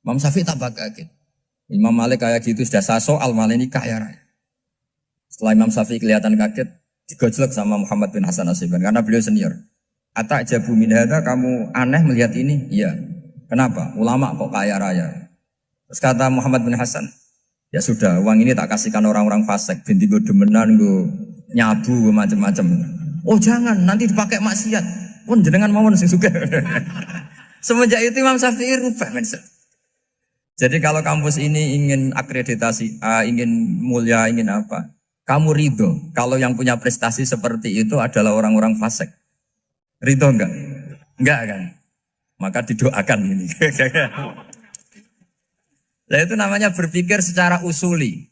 Imam Syafi'i tambah kaget. Imam Malik kayak gitu sudah saya soal, malah ini kaya raya. Setelah Imam Syafi'i kelihatan kaget, digojlok sama Muhammad bin Hasan Asy'ibani karena beliau senior. Ata'jabu min hadza, kamu aneh melihat ini? Iya. Kenapa? Ulama kok kaya raya. Terus kata Muhammad bin Hasan, ya sudah, uang ini tak kasihkan orang-orang fasik, binti gue demenan, gue nyabu, gue macam-macam. Oh jangan, nanti dipakai maksiat. Pun jenengan mawon sing sugih. Semenjak itu Imam Syafi'i rubah mindset. Jadi kalau kampus ini ingin akreditasi A, ingin mulia, ingin apa? Kamu ridho kalau yang punya prestasi seperti itu adalah orang-orang fasik. Ridho enggak? Enggak kan? Maka didoakan ini. Nah itu namanya berpikir secara usuli.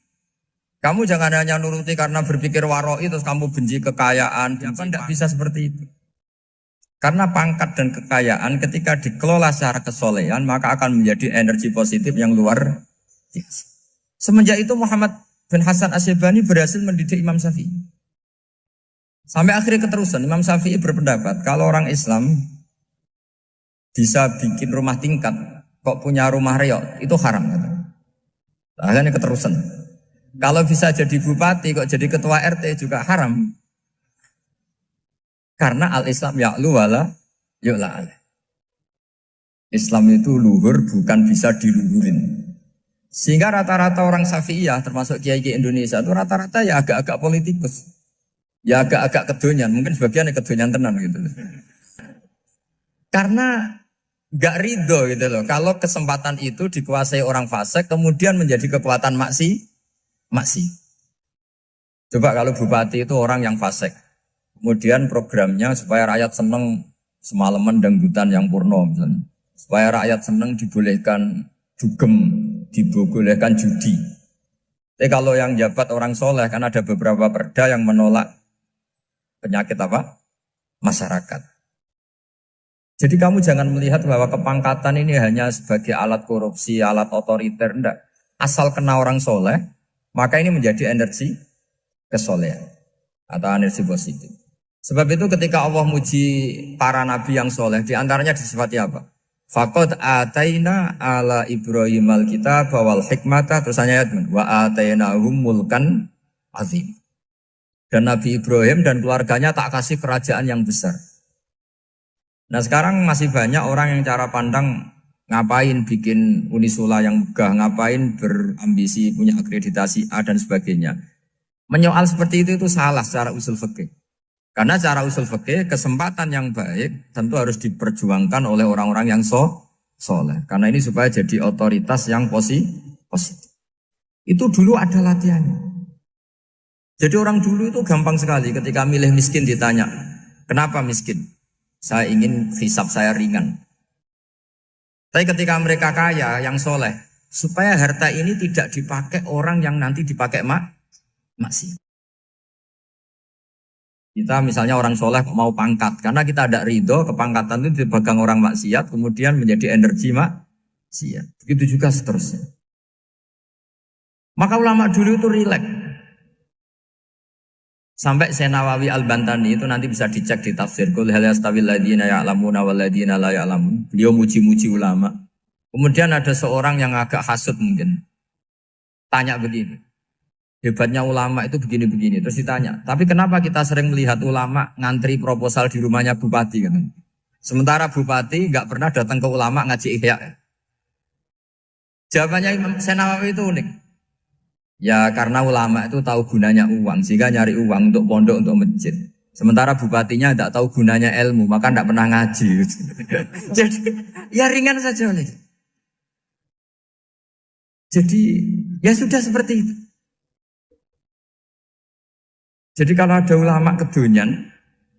Kamu jangan hanya nuruti karena berpikir waroi terus kamu benci kekayaan. Tidak bisa seperti itu. Karena pangkat dan kekayaan ketika dikelola secara kesolehan maka akan menjadi energi positif yang luar biasa. Semenjak itu Muhammad bin Hasan Asy'ibani berhasil mendidik Imam Syafi'i. Sampai akhirnya keterusan Imam Syafi'i berpendapat kalau orang Islam bisa bikin rumah tingkat kok punya rumah reok itu haram. Akhirnya keterusan. Kalau bisa jadi bupati kok jadi ketua RT juga haram. Karena al-Islam ya'lu wala yu'la alaih. Islam itu luhur bukan bisa diluhurin. Sehingga rata-rata orang Syafi'iyah termasuk kiai-kiai Indonesia itu rata-rata ya agak-agak politikus. Ya agak-agak kedonyan, mungkin sebagian kedonyan tenan gitu. Karena gak ridho gitu loh. Kalau kesempatan itu dikuasai orang fasik kemudian menjadi kekuatan maksi. Coba kalau bupati itu orang yang fasik. Kemudian programnya supaya rakyat seneng semalaman dangdutan yang purno misalnya. Supaya rakyat seneng dibolehkan dugem, dibolehkan judi. Tapi kalau yang jabat orang soleh kan ada beberapa perda yang menolak penyakit apa? Masyarakat. Jadi kamu jangan melihat bahwa kepangkatan ini hanya sebagai alat korupsi, alat otoriter. Enggak. Asal kena orang soleh, maka ini menjadi energi kesolehan atau energi positif. Sebab itu ketika Allah muji para nabi yang soleh, diantaranya disifati apa? Faqad ataina ala Ibrahim al-kitab wal hikmata, terus ayat wa atainahum mulkan azim. Dan Nabi Ibrahim dan keluarganya tak kasih kerajaan yang besar. Nah sekarang masih banyak orang yang cara pandang ngapain bikin unisula yang megah, ngapain berambisi punya akreditasi A dan sebagainya. Menyoal seperti itu salah secara usul fikih. Karena secara usul fikih kesempatan yang baik tentu harus diperjuangkan oleh orang-orang yang soleh. Karena ini supaya jadi otoritas yang positif. Itu dulu ada latihannya. Jadi orang dulu itu gampang sekali ketika milih miskin ditanya, kenapa miskin? Saya ingin hisab saya ringan. Tapi ketika mereka kaya, yang soleh, supaya harta ini tidak dipakai orang yang nanti dipakai maksiat. Kita misalnya orang soleh mau pangkat, karena kita ada ridho, kepangkatan itu dipegang orang maksiat, kemudian menjadi energi maksiat. Begitu juga seterusnya. Maka ulama dulu itu rileks. Sampai Senawawi Al-Bantani itu nanti bisa dicek di tafsir. Qul hal yastawil ladzina ya'lamuna wal ladzina la ya'lamun. Beliau muji-muji ulama. Kemudian ada seorang yang agak hasut mungkin. Tanya begini. Hebatnya ulama itu begini-begini. Terus ditanya, tapi kenapa kita sering melihat ulama ngantri proposal di rumahnya bupati? Kan? Sementara bupati nggak pernah datang ke ulama ngaji ihya. Jawabannya Imam Senawawi itu unik. Ya karena ulama itu tahu gunanya uang, sehingga nyari uang untuk pondok, untuk masjid. Sementara bupatinya tidak tahu gunanya ilmu, maka tidak pernah ngaji. Jadi ya ringan saja oleh. Jadi ya sudah seperti itu. Jadi kalau ada ulama kedonyan,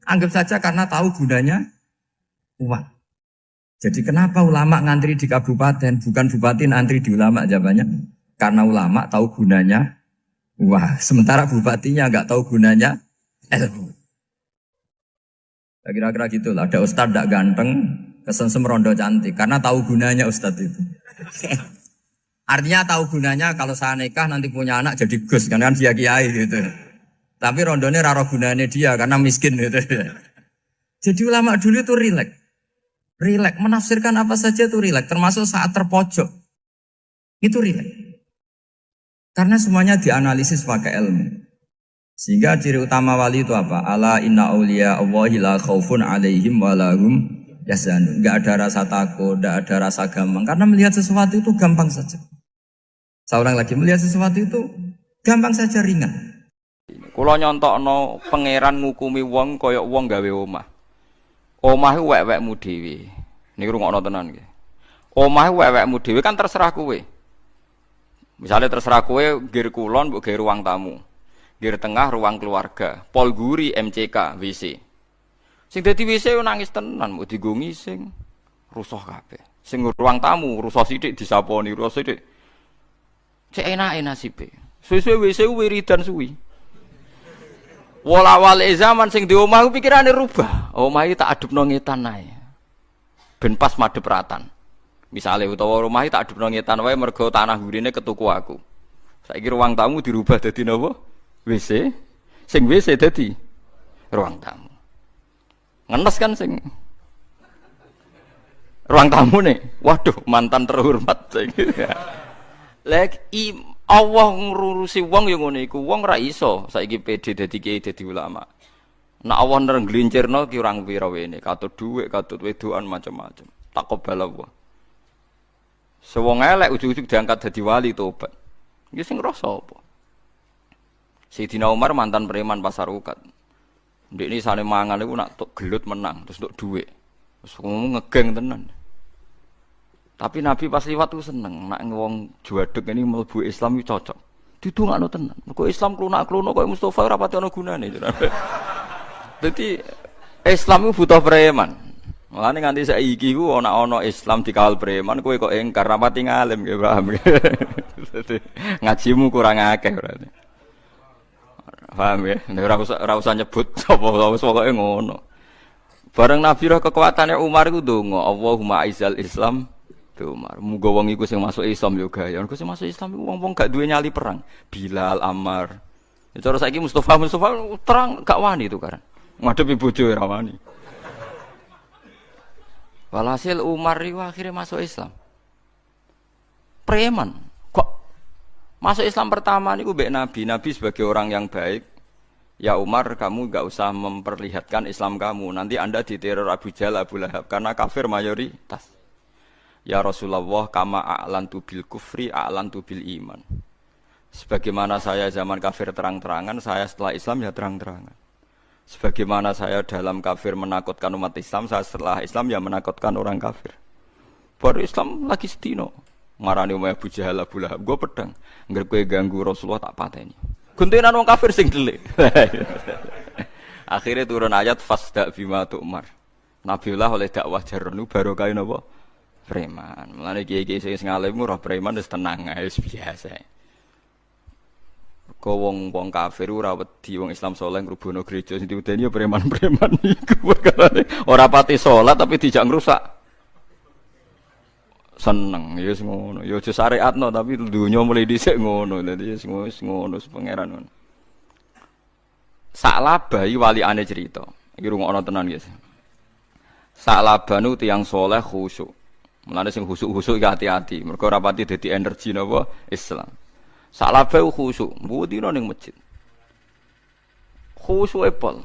Anggap saja karena tahu gunanya uang. Jadi kenapa ulama ngantri di kabupaten, bukan bupati ngantri di ulama jawabannya? Karena ulama tahu gunanya uang. Sementara bupatinya nggak tahu gunanya ilmu. Kira-kira gitu lah. Ada ustadz tidak ganteng, kesensem rondo cantik. Karena tahu gunanya ustadz itu. Artinya tahu gunanya kalau saya nikah nanti punya anak jadi gus. Kan dia kiai gitu. Tapi rondonya raro gunanya dia karena miskin gitu. Jadi ulama dulu itu rileks. Rileks, menafsirkan apa saja itu rileks, termasuk saat terpojok. Itu rileks. Karena semuanya dianalisis pakai ilmu. Sehingga ciri utama wali itu apa? Ala inna awliya Allahi la khawfun alaihim walahum yahzanun. Enggak ada rasa takut, enggak ada rasa gampang. Karena melihat sesuatu itu gampang saja. Saya ulang lagi, melihat sesuatu itu gampang saja, ringan. Kula nyontokno pangeran ngukumi wong kaya wong gawe omah. Omah iku wek-wekmu dhewe. Niku rungokno tenan nggih. Omah iku wek-wekmu dhewe kan terserah kowe. Misale terserah kowe ngger kulon mbok gawe ruang tamu. Ngger tengah ruang keluarga, pol guri MCK WC. Sing dadi WC yo nangis tenan, mbok dienggo ngising. Rusuh kabeh. Sing ruang tamu rusuh sithik disaponi, rusuh sithik. Cek enake nasibe. Suwe-suwe WC wiridan suwi. Wala-wale zaman sing di omah ku pikirane rubah. Omah iki tak adepno ngetan ae. Ben pas madhep ratan. Misale utawa omah iki tak adepno ngetan wae mergo tanah gurine ketuku aku. Saiki ruang tamu dirubah dadi napa? WC. Sing WC dadi ruang tamu. Ngenes kan sing ruang tamu nih. Waduh, mantan terhormat saiki. Lek Allah ngurusi wong yang ngono iku, wong ra iso saiki pede dadi kiai dadi ulama. Nek Allah nrenglincirno ki urang pira wene, katut dhuwit, katut wedoan macam-macam. Takobal Allah. Sewong elek ujug-ujug diangkat dadi wali tobat. Iki sing ngrasa apa? Sayyidina Umar mantan preman pasar ukat. Ndekne sane mangan iku nak gelut menang, terus entuk dhuwit. Terus ngegeng tenan. Tapi Nabi pas liwat tuh seneng, nak ngewong juwadeg ini mlebu Islam itu cocok. Didongakno tenan. Mergo Islam klunak-klunak kaya Mustofa ora pati ana gunane. Dadi Islam itu butuh preman. Mulane nganti saiki ku ana Islam dikawal preman kowe kok engkar rapati ngalim nggih paham. Dadi ngajimu kurang akeh berarti. Paham ya? Ora usah nyebut sapa wis pokoke ngono. Bareng Nabi roh kekuatannya Umar iku ndonga, Allahumma aizal Islam Umar, muga wong iku sing masuk Islam yo gaya. Engko sing masuk Islam iku wong-wong gak duwe nyali perang. Bilal, Ammar. Ya cara saiki Mustofa terang gak wani itu kan. Ngadepi bojo ora wani. Walhasil Umar iku akhirnya masuk Islam. Preman. Kok masuk Islam pertama niku mbek Nabi. Nabi sebagai orang yang baik. Ya Umar, kamu gak usah memperlihatkan Islam kamu. Nanti Anda diteror Abu Jahal, Abu Lahab karena kafir mayoritas. Ya Rasulullah, kama a'lantu bil kufri a'lantu bil iman. Sebagaimana saya zaman kafir terang-terangan, saya setelah Islam ya terang-terangan. Sebagaimana saya dalam kafir menakutkan umat Islam, saya setelah Islam ya menakutkan orang kafir. Baru Islam lagi setino. Marani umay Abu Jahal, Abu Lahab, gue pedang. Nggak gue ganggu Rasulullah tak pateni. Guntinan orang kafir sing delik. Akhirnya turun ayat fasda bima tu'mar. Nabiullah oleh dakwah jaronu baru kaya napa? Preman. Mulane kiai-kiai sing alim ora preman wis tenang ae wis biasa. Kok wong kafir ora wedi wong Islam saleh ngrubono gereja sing diudeni ya preman-preman iku perkarane. Ora pati salat tapi dijak ngrusak. Seneng ya wis ngono. Ya aja syariatno tapi dunya mulai dhisik ngono. Dadi wis ngono pangeran ngono. Sa'labai waliane cerita. Iki rungokno tenan guys. Sa'labanu tiyang saleh khusyuk. Mulane sing khusuk-khusuk iki hati-hati, mergo ora pati dadi energi napa Islam. Salabe khusuk, mbudino ning masjid. Khusuke pol.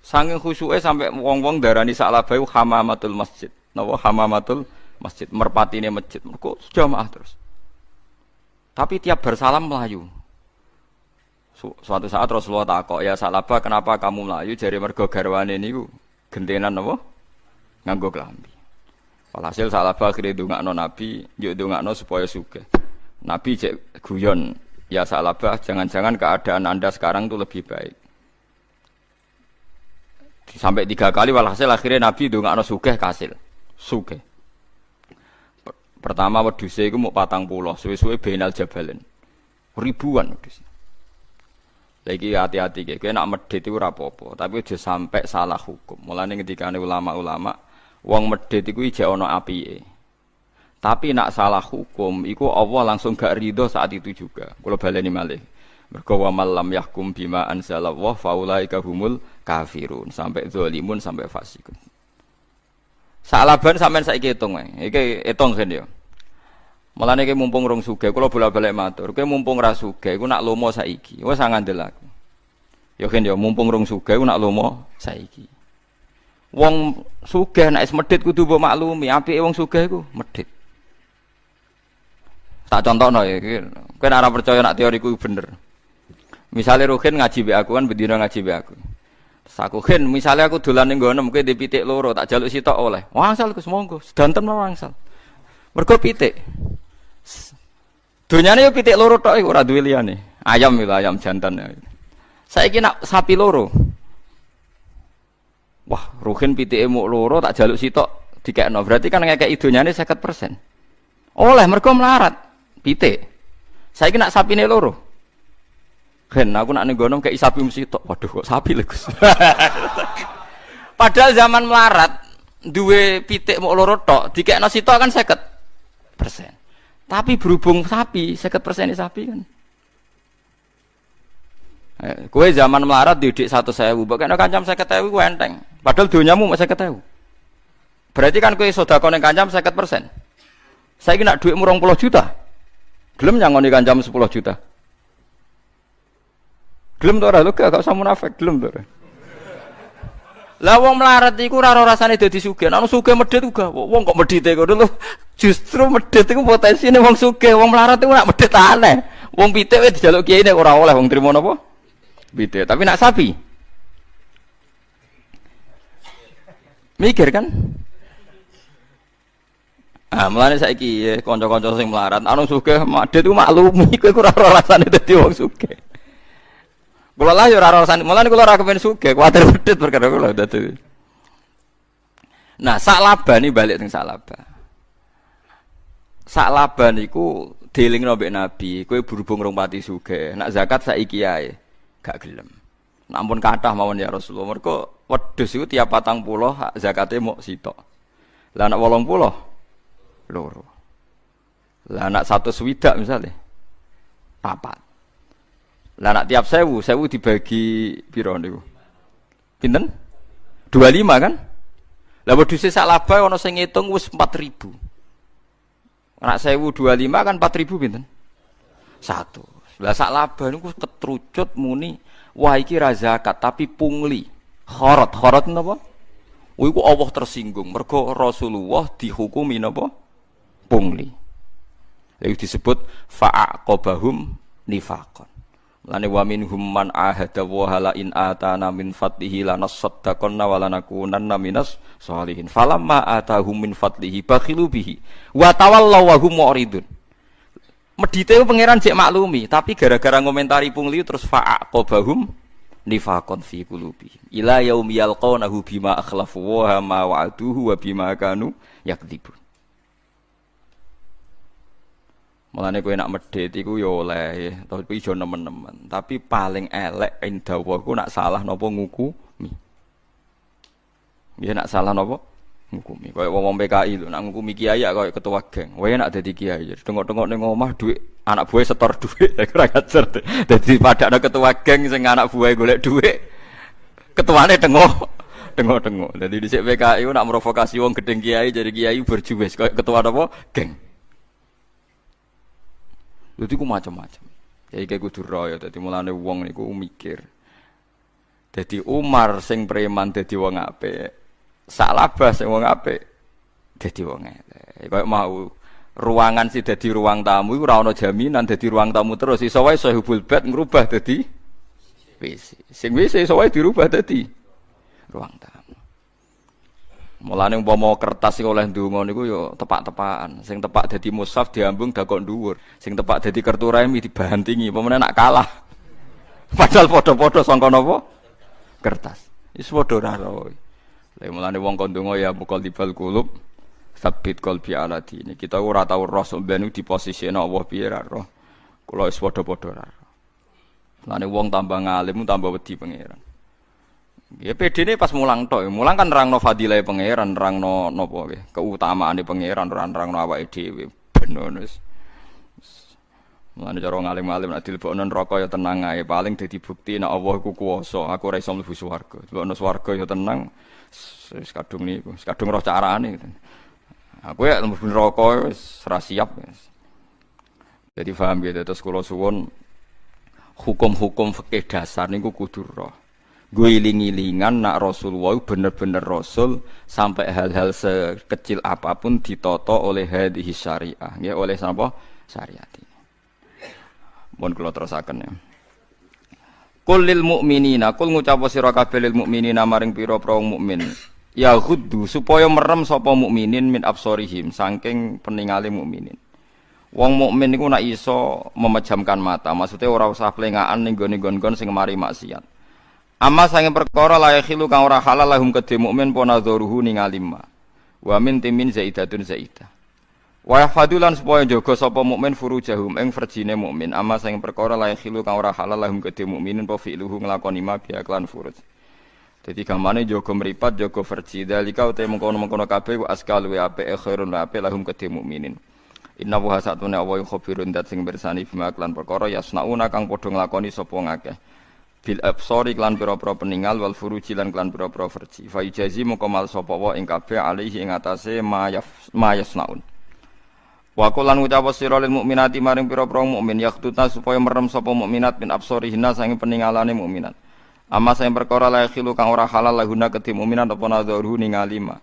Saking khusuke sampai wong-wong darani salabe hamamatul masjid. Napa hamamatul masjid, merpatine masjid. Mergo jamaah terus. Tapi tiap bersalam melayu. Suatu saat Rasulullah takok, "Ya Salaba, kenapa kamu melayu?" Jare mergo garwane niku gentenan napa? Nganggo klambi. Walhasil Salaba akhirnya ndongakno Nabi, yo ndongakno supaya sugih. Nabi cek guyon, "Ya Salaba, jangan-jangan keadaan Anda sekarang itu lebih baik." Sampai 3 kali walhasil akhirnya Nabi ndongakno sugih kasil. Sugih. Pertama wedhuse iku mung 40, suwe-suwe Bainal Jabalain. Ribuan wedhus. Lagi hati-hati kowe nek medhit iku ora apa-apa, tapi aja sampai salah hukum. Mulane ngendikane ulama-ulama, wong medhit iku ijek ana apike. Tapi nak salah hukum, iku Allah langsung gak ridho saat itu juga. Kalau baleni malih. Mergo wa lam yahkum bima anzalallah faulaika humul kafirun. Sampai zalimun sampai fasikun. Salaban sampean saiki hitung ae. Iki hitung kan ya. Mulane iki mumpung rong sugih, kula bola-balik matur. Kowe mumpung ra sugih iku nak lomo saiki. Wis ngandel aku. Ya kan ya mumpung rong sugih iku nak lomo saiki. Wong sugih nek is medhit kudu mbok maklumi, apike wong sugih iku medhit. Tak contohno ya, kowe ora percaya nak teoriku bener. Misale Ruhin ngaji mbek aku kan bendina ngaji mbek aku. Terus aku Hin, misale aku dolan ning ngono mungkin di pitik loro tak jaluk sitok oleh. Wangsal Gus monggo, sedanten wangsal. Mergo pitik. Donyane yo pitik loro tok iku ora duwe liyane. Ayam lho, ayam jantan. Saiki nak sapi loro. Wah, Ruhin pitike muk loro tak jaluk sitok dikekno. Berarti kan ngekeki donyane 50%. Oleh mergo melarat. Pitik. Saiki nak sapine loro. Gen aku nak ning gono kei sapi mesti tok. Waduh kok sapi lho Gus. Padahal zaman melarat duwe pitik mok loro tok, dikekno sitok kan 50%. Tapi berhubung sapi, 50% sapi kan. Kowe zaman melarat didik 100.000, mbok kena kancam 50.000 ku enteng. Padahal donyamu mek 50.000. Berarti kan kowe sedekah ning kancam 50%. Saiki nak dhuwitmu 20 juta. Gelem nyangoni kancam 10 juta. Gelem to ora lho gak usah munafik, gelem to ora. Lah wong melarat iku ora rasane dadi sugih. Nek sugih medhit uga. Wong kok medhite ngono lho. Justru medhit iku potensine wong sugih, wong melarat iku nak medhit aneh. Wong pitik wis dijaluk kiai nek ora oleh wong trimo napa? Pitik. Tapi nak sapi. Mikir kan? Ah, mulane saiki kanca-kanca sing melarat, anu sugih madhit ku maklumi kowe ora rasane dadi wong sugih. Kula lah ya ora rasane, mulane kula ora kepen sugih, kuwatir medhit perkara kula dadi. Nah, sak laba ni balik teng sak laba. Sak laba niku dielingno mbek Nabi, kowe berhubung rong pati sugih, nak zakat saiki ae gak gelem. Nampun kathah mawon ya Rasulullah, mergo wedhus iku tiap 40 hak zakate mok sitok. Lah nak 80 loro. Lah anak 100 swidak misalnya 4. Lah anak tiap 1000 dibagi piro niku? Pinten? 25 kan? Lah wedhuse sak laba ana sing ngitung wis 4000. Anak 1025 kan 4000 pinten? 1. Lah sak laba niku ketrucut muni wah iki ra zakat tapi pungli. Kharat napa? Iku Allah tersinggung mergo Rasulullah dihukumi napa? Pungli. Itu disebut fa'aqabahum nifaqan. Lane wa minhum man ahada wa hala in atana min fadlihi lanasaddaqanna wa lanakunanna minas sholihin. Falamma atahum min fadlihi bakhilu bihi wa tawallaw wa hum mu'ridun. Medite pangeran jek maklumi, tapi gara-gara ngomentari pungli terus fa'aqabahum nifaqan fi qulubihim. Ila yaumi yalqawnahu bima akhlafu wa ma wa'aduhu wa bima kanu yakdzibun. Mulane kowe nak medhit iku ya oleh, tapi ijo nemen-nemen. Tapi paling elek indawa ku nak salah napa ngukumi. Nggih nak salah napa ngukumi. Kaya wong PKI lho nak ngukumi kiai kaya ketua geng. Wae nak dadi kiai. Tengok-tengok ning omah dhuwit anak buah setor dhuwit ora ngajar. Dadi padakno ketua geng sing anak buah golek dhuwit. Ketuane tengok-tengok. Dadi dhisik PKI nak provokasi wong gedeng kiai jadi kiai berjuwis kaya ketua napa geng. Lha iku macam-macam. Ya iki kudu royo dadi mulane wong niku mikir. Dadi Umar sing preman dadi wong apik. Salabah sing wong apik dadi wong elek. Kaya mau ruangan sing dadi ruang tamu iku ora ana jaminan dadi ruang tamu terus. Iso wae sahibul bait ngrubah dadi WC. Sing WC iso wae dirubah dadi ruang tamu. Mulane umpama kertas sing oleh ndonga niku ya tepak-tepakan. Sing tepak dadi mushaf diambung dakok dhuwur. Sing tepak dadi kertu remi dibantingi. Pemene nak kalah. Padahal padha-padha sangka napa? Kertas. Wis padha ora ro. Lah mulane wong kon donga ya muqallibal qulub sabit qalbi ala dini. Kita ora tau roh sampeyan di posisi Allah piye ra roh. Kula wis padha-padha ra. Mulane wong tambah ngalim tambah wedi pangeran. Ya pedene pas mulang tok. Mulang kan nerangno fadilah pangeran, nerangno napa nggih, keutamaane pangeran, nerangno awake dhewe. Ben ngono wis. Mulane cara ngalim-alim nek dilebokno neraka ya tenang ae, paling dadi bukti nek Allah iku kuwasa, aku ora iso mlebu swarga. Dilebokno swarga ya tenang, wis kadung niku, wis kadung roh carane. Aku ya mlebu neraka wis ora siap wis. Jadi paham gitu, terus kula suwun hukum-hukum fikih dasar niku kudu roh. Gue iling-ilingan nak Rasulullah bener-bener Rasul sampai hal-hal sekecil apapun ditoto oleh hadhihi syariah, ya oleh sapa syariat ini. Mohon kula terusaken ya. Qul lil mu'minina, qul ngucap sira kabeh lil mu'minina maring pira-pira mukmin. Ya ghuddu supaya merem sapa mukminin min absorihim saking peningale mukminin. Wong mukmin niku nak iso memejamkan mata, maksudnya ora usah plengaan ning gone-gone sing mari maksiat. Amma sange perkara la yakhilu kang ora halal lahum kedhe mukmin ponadzuruhu ningali ma. Wa min timin zaidatun zaidah. Wa yahfadulan supaya jaga sapa mukmin furujahum ing farjine mukmin. Amma sange perkara la yakhilu kang ora halal lahum kedhe mukminin apa fi'luhu nglakoni ma bi aklan furuj. Dadi gamane jaga mripat, jaga farji dalika utawa mengkono-mengkono kabeh wa askal wa apik khairun wa apik lahum kedhe mukminin. Inna wa hasatuna wa khabirun dat sing bersani bima aklan perkara yasnauna kang padha nglakoni sapa ngakeh. Bil absori klan pira-pira peninggal wal furuji lan klan pira-pira farji. Fa ijazi moko mal sapa wa ing kabeh alaihi ing atase mayasnaun. Wa qulan ngucap sira lil mukminati maring pira-pira mukmin yaqtutna supaya merem sapa mukminat min absorihinna sange peningalane mukminat. Amma sing perkara la khilu kang ora halal lahuna kedhe mukminat apa nadharu ningali ma.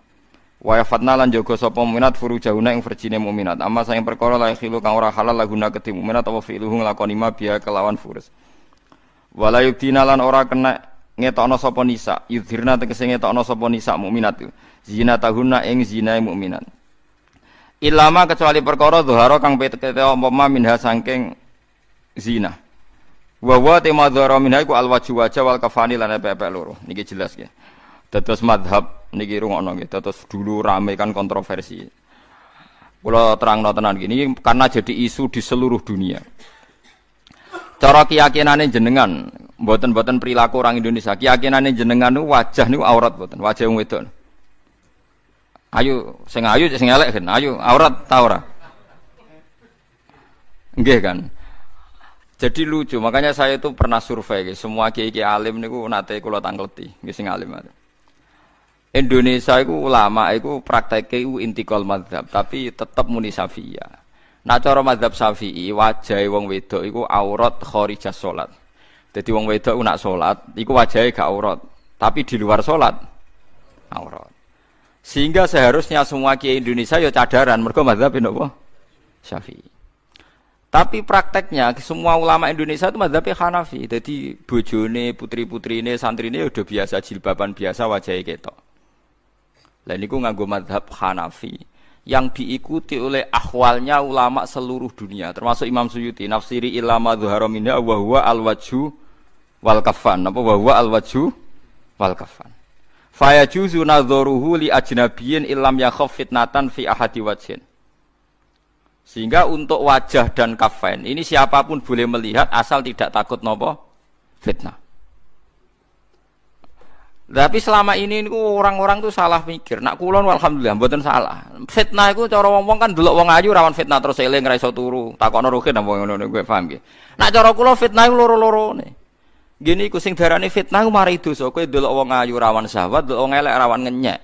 Wa yafatna lan jaga sapa mukminat furujahuna ing farjine mukminat. Amma sing perkara la khilu kang ora halal lahuna kedhe mukminat apa fi'luhu nglakoni ma biya kelawan furus. Wala yudina lan ora kena ngetokno sapa nisa, yudhirna tegese ngetokno sapa nisa mukminat. Zina tahunna ing zinae mukminat. Ilama kecuali perkara dhahara kang peteke umpama minha saking zina. Wa wa tema dhahara minha iku alwaju wajah wal kafani lan pepek loro. Niki jelas nggih. Dados mazhab niki rungokno nggih. Dados dulu rame kan kontroversi. Kula terangno tenan gini karena jadi isu di seluruh dunia. Cara keyakinane jenengan, mboten-mboten perilaku orang Indonesia. Keyakinane jenengan niku wajah niku aurat mboten, wajah wong wedok. Ayo sing elek kan, ayo aurat ta ora? Nggih kan. Jadi lucu, makanya saya itu pernah survei semua kiai-kiai alim niku nate kula tangkleti, nggih sing alim. Indonesia iku ulama iku prakteke iku intikal madzhab, tapi tetep muni Syafi'iyah. Nah cara madzhab Syafi'i wajahe wong wedok iku aurat kharijah salat. Dadi wong wedok nak salat iku wajahe gak aurat, tapi di luar salat aurat. Sehingga seharusnya semua kiai Indonesia ya cadaran mergo madzhab napa? Syafi'i. Tapi prakteknya semua ulama Indonesia itu madzhab Hanafi. Jadi bojone, putri-putrine, santrine udah biasa jilbaban biasa wajahe ketok. Lah niku nganggo madzhab Hanafi yang diikuti oleh ahwalnya ulama seluruh dunia termasuk Imam Suyuti nafsiri ilama dhuhara minha wa huwa al-wajhu wal kafan apa wa huwa al-wajhu wal kafan fa yajuzu nadharuhu li ajnabiyyin illam yakhaf fitnatan fi ahadi wajhin. Sehingga untuk wajah dan kafain ini siapapun boleh melihat asal tidak takut napa fitnah. Tapi selama ini orang-orang tuh salah mikir. Nak kulon alhamdulillah mboten salah. Fitnah iku cara wong-wong kan delok wong ayu rawan fitnah terus eling ra iso turu. Takono ruhin apa ngono kowe paham nggih. Nak cara kula fitnah iku loro-lorone. Gini iku sing darane fitnah iku mari dosa. Kowe delok wong ayu rawan syahwat, delok wong elek rawan ngenyek.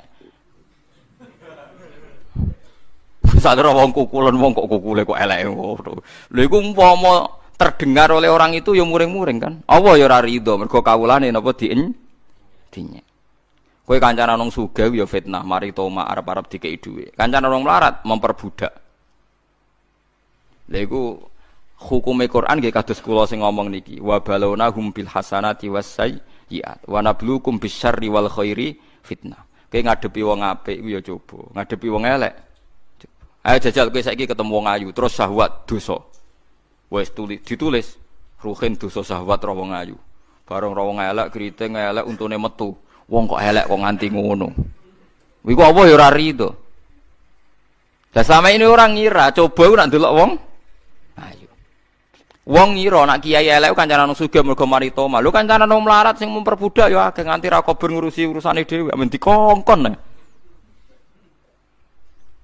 Sadar wong kukulen wong kok kukule kok elek ngono. Lha iku umpama terdengar oleh orang itu ya muring-muring kan. Allah ya ora rido mergo kawulane napa dinya. Kowe kancanan wong sugih ya fitnah, mari toma arep-arep dikeki dhuwit. Kancanan wong melarat memperbudak. Lha iku hukume Quran nggih kados kula sing ngomong niki, wa balawna hum bil hasanati wasayyi'at wa nabluukum bisyarri wal khairi fitnah. Kowe ngadepi wong apik iku ya coba, ngadepi wong elek. Ayo jajal kowe saiki ketemu wong ayu terus syahwat dosa. Wis ditulis ruhin dosa syahwat ro wong ayu. Bareng ra wong elek kriting elek untune metu. Wong kok elek kok nganti ngono. Iku apa ya ora rido. Lah selama ini orang ngira coba nak ndelok wong ayo. Wong ngira nak kiai elek kancanan sugih mergo maritoma. Lho kancanan wong melarat sing memperbudak ya akeh nganti ra kober ngurusi urusane dhewe men dikongkon.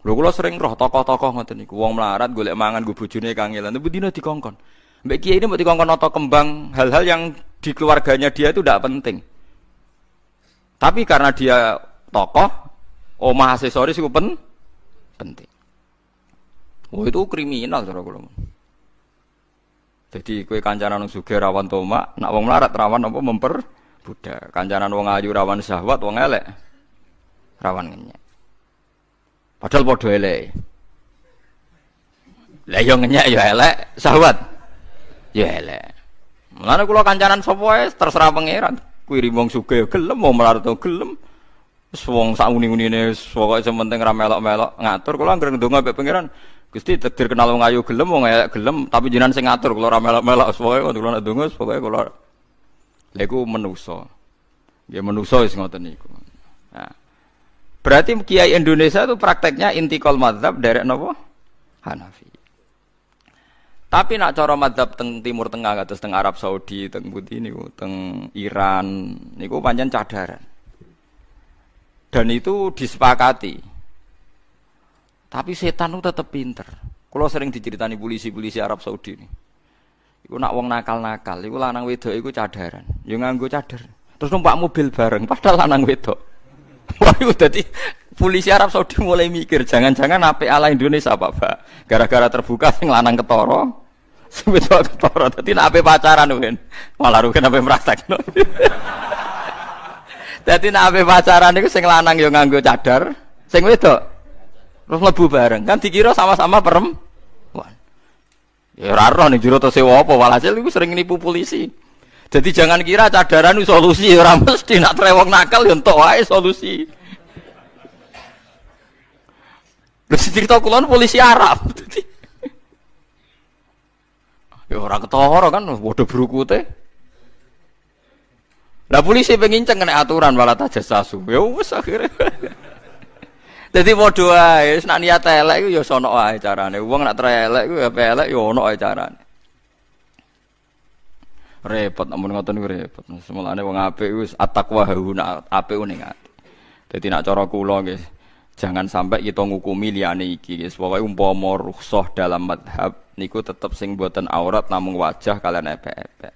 Lho kula sering roh tokoh-tokoh ngoten niku. Wong melarat golek mangan go bojone kangelan, tapi dina dikongkon. Mbek kiai ini mbok dikongkon nata kembang hal-hal yang di keluarganya dia itu tidak penting. Tapi karena dia tokoh, omah aksesoris itu penting. Oh itu kriminal cara kula. Jadi kowe kancanan wong sugih rawan tomak, nak wong melarat rawan apa memperbudak. Kancanan wong ayu rawan syahwat, wong elek rawan ngenyek. Padahal padha elek. Lah yo ngenyek yo elek, syahwat yo elek. Mulane kula kancanan sapa wae terserah pangeran. Kuwi wong sugih gelem, wong melarat gelem. Wis wong sak uni-unine pokoke sementing ra melok-melok ngatur kula anggere ndonga mbek pangeran. Gusti takdir kenal wong ayu gelem, wong elek gelem, tapi jenengan sing ngatur kula ora melok-melok pokoke kula nek ndonga pokoke kula. Lha iku manusa. Ya manusa wis ngoten niku. Nah. Berarti kiai Indonesia itu prakteknya intikal madzhab derek napa? Hanafi. Tapi nak cara madzhab teng Timur Tengah kados teng Arab Saudi, teng pundi niku, teng Iran niku pancen cadaran. Dan itu disepakati. Tapi setan itu tetap pinter. Kalau sering diceritani polisi-polisi Arab Saudi ini. Iku nak wong nakal-nakal, iku lanang wedok iku cadaran. Ya nganggo cadar. Terus numpak mobil bareng padahal lanang wedok. Wah, itu dadi polisi Arab Saudi mulai mikir, jangan-jangan apik ala Indonesia Pak. Gara-gara terbuka sing lanang ketara, sing wedok ketara. Dadi nek apik pacaran kan. Malah rugen apik praktekno. Dadi nek apik pacaran iku sing lanang ya nganggo cadar, sing wedok terus mlebu bareng. Kan dikira sama-sama perempuan. Ya ora roh ning jero to sewa apa, walhasil iku sering nipu polisi. Jadi jangan kira cadaran itu solusi, ora mesti nak trewong nakal ya entuk wae solusi. Terus cerita kula polisi Arab. Ya ora ketara kan padha brukute. Lah polisi penginceng kena aturan wala tajassasu. Ya wis akhire. Dadi padha wae, wis nak niat elek iku ya sono wae carane. Wong nak elek iku ya elek ya ono wae carane. Repot amun ngoten niku repot. Semulane wong apik wis at-taqwa hauna apik ning ati. Dadi nek cara kula nggih jangan sampai kita ngukumi liyane iki. Wis pokoke umpama rukhsah dalam madhab niku tetep sing boten aurat namung wajah kalian epek-epek.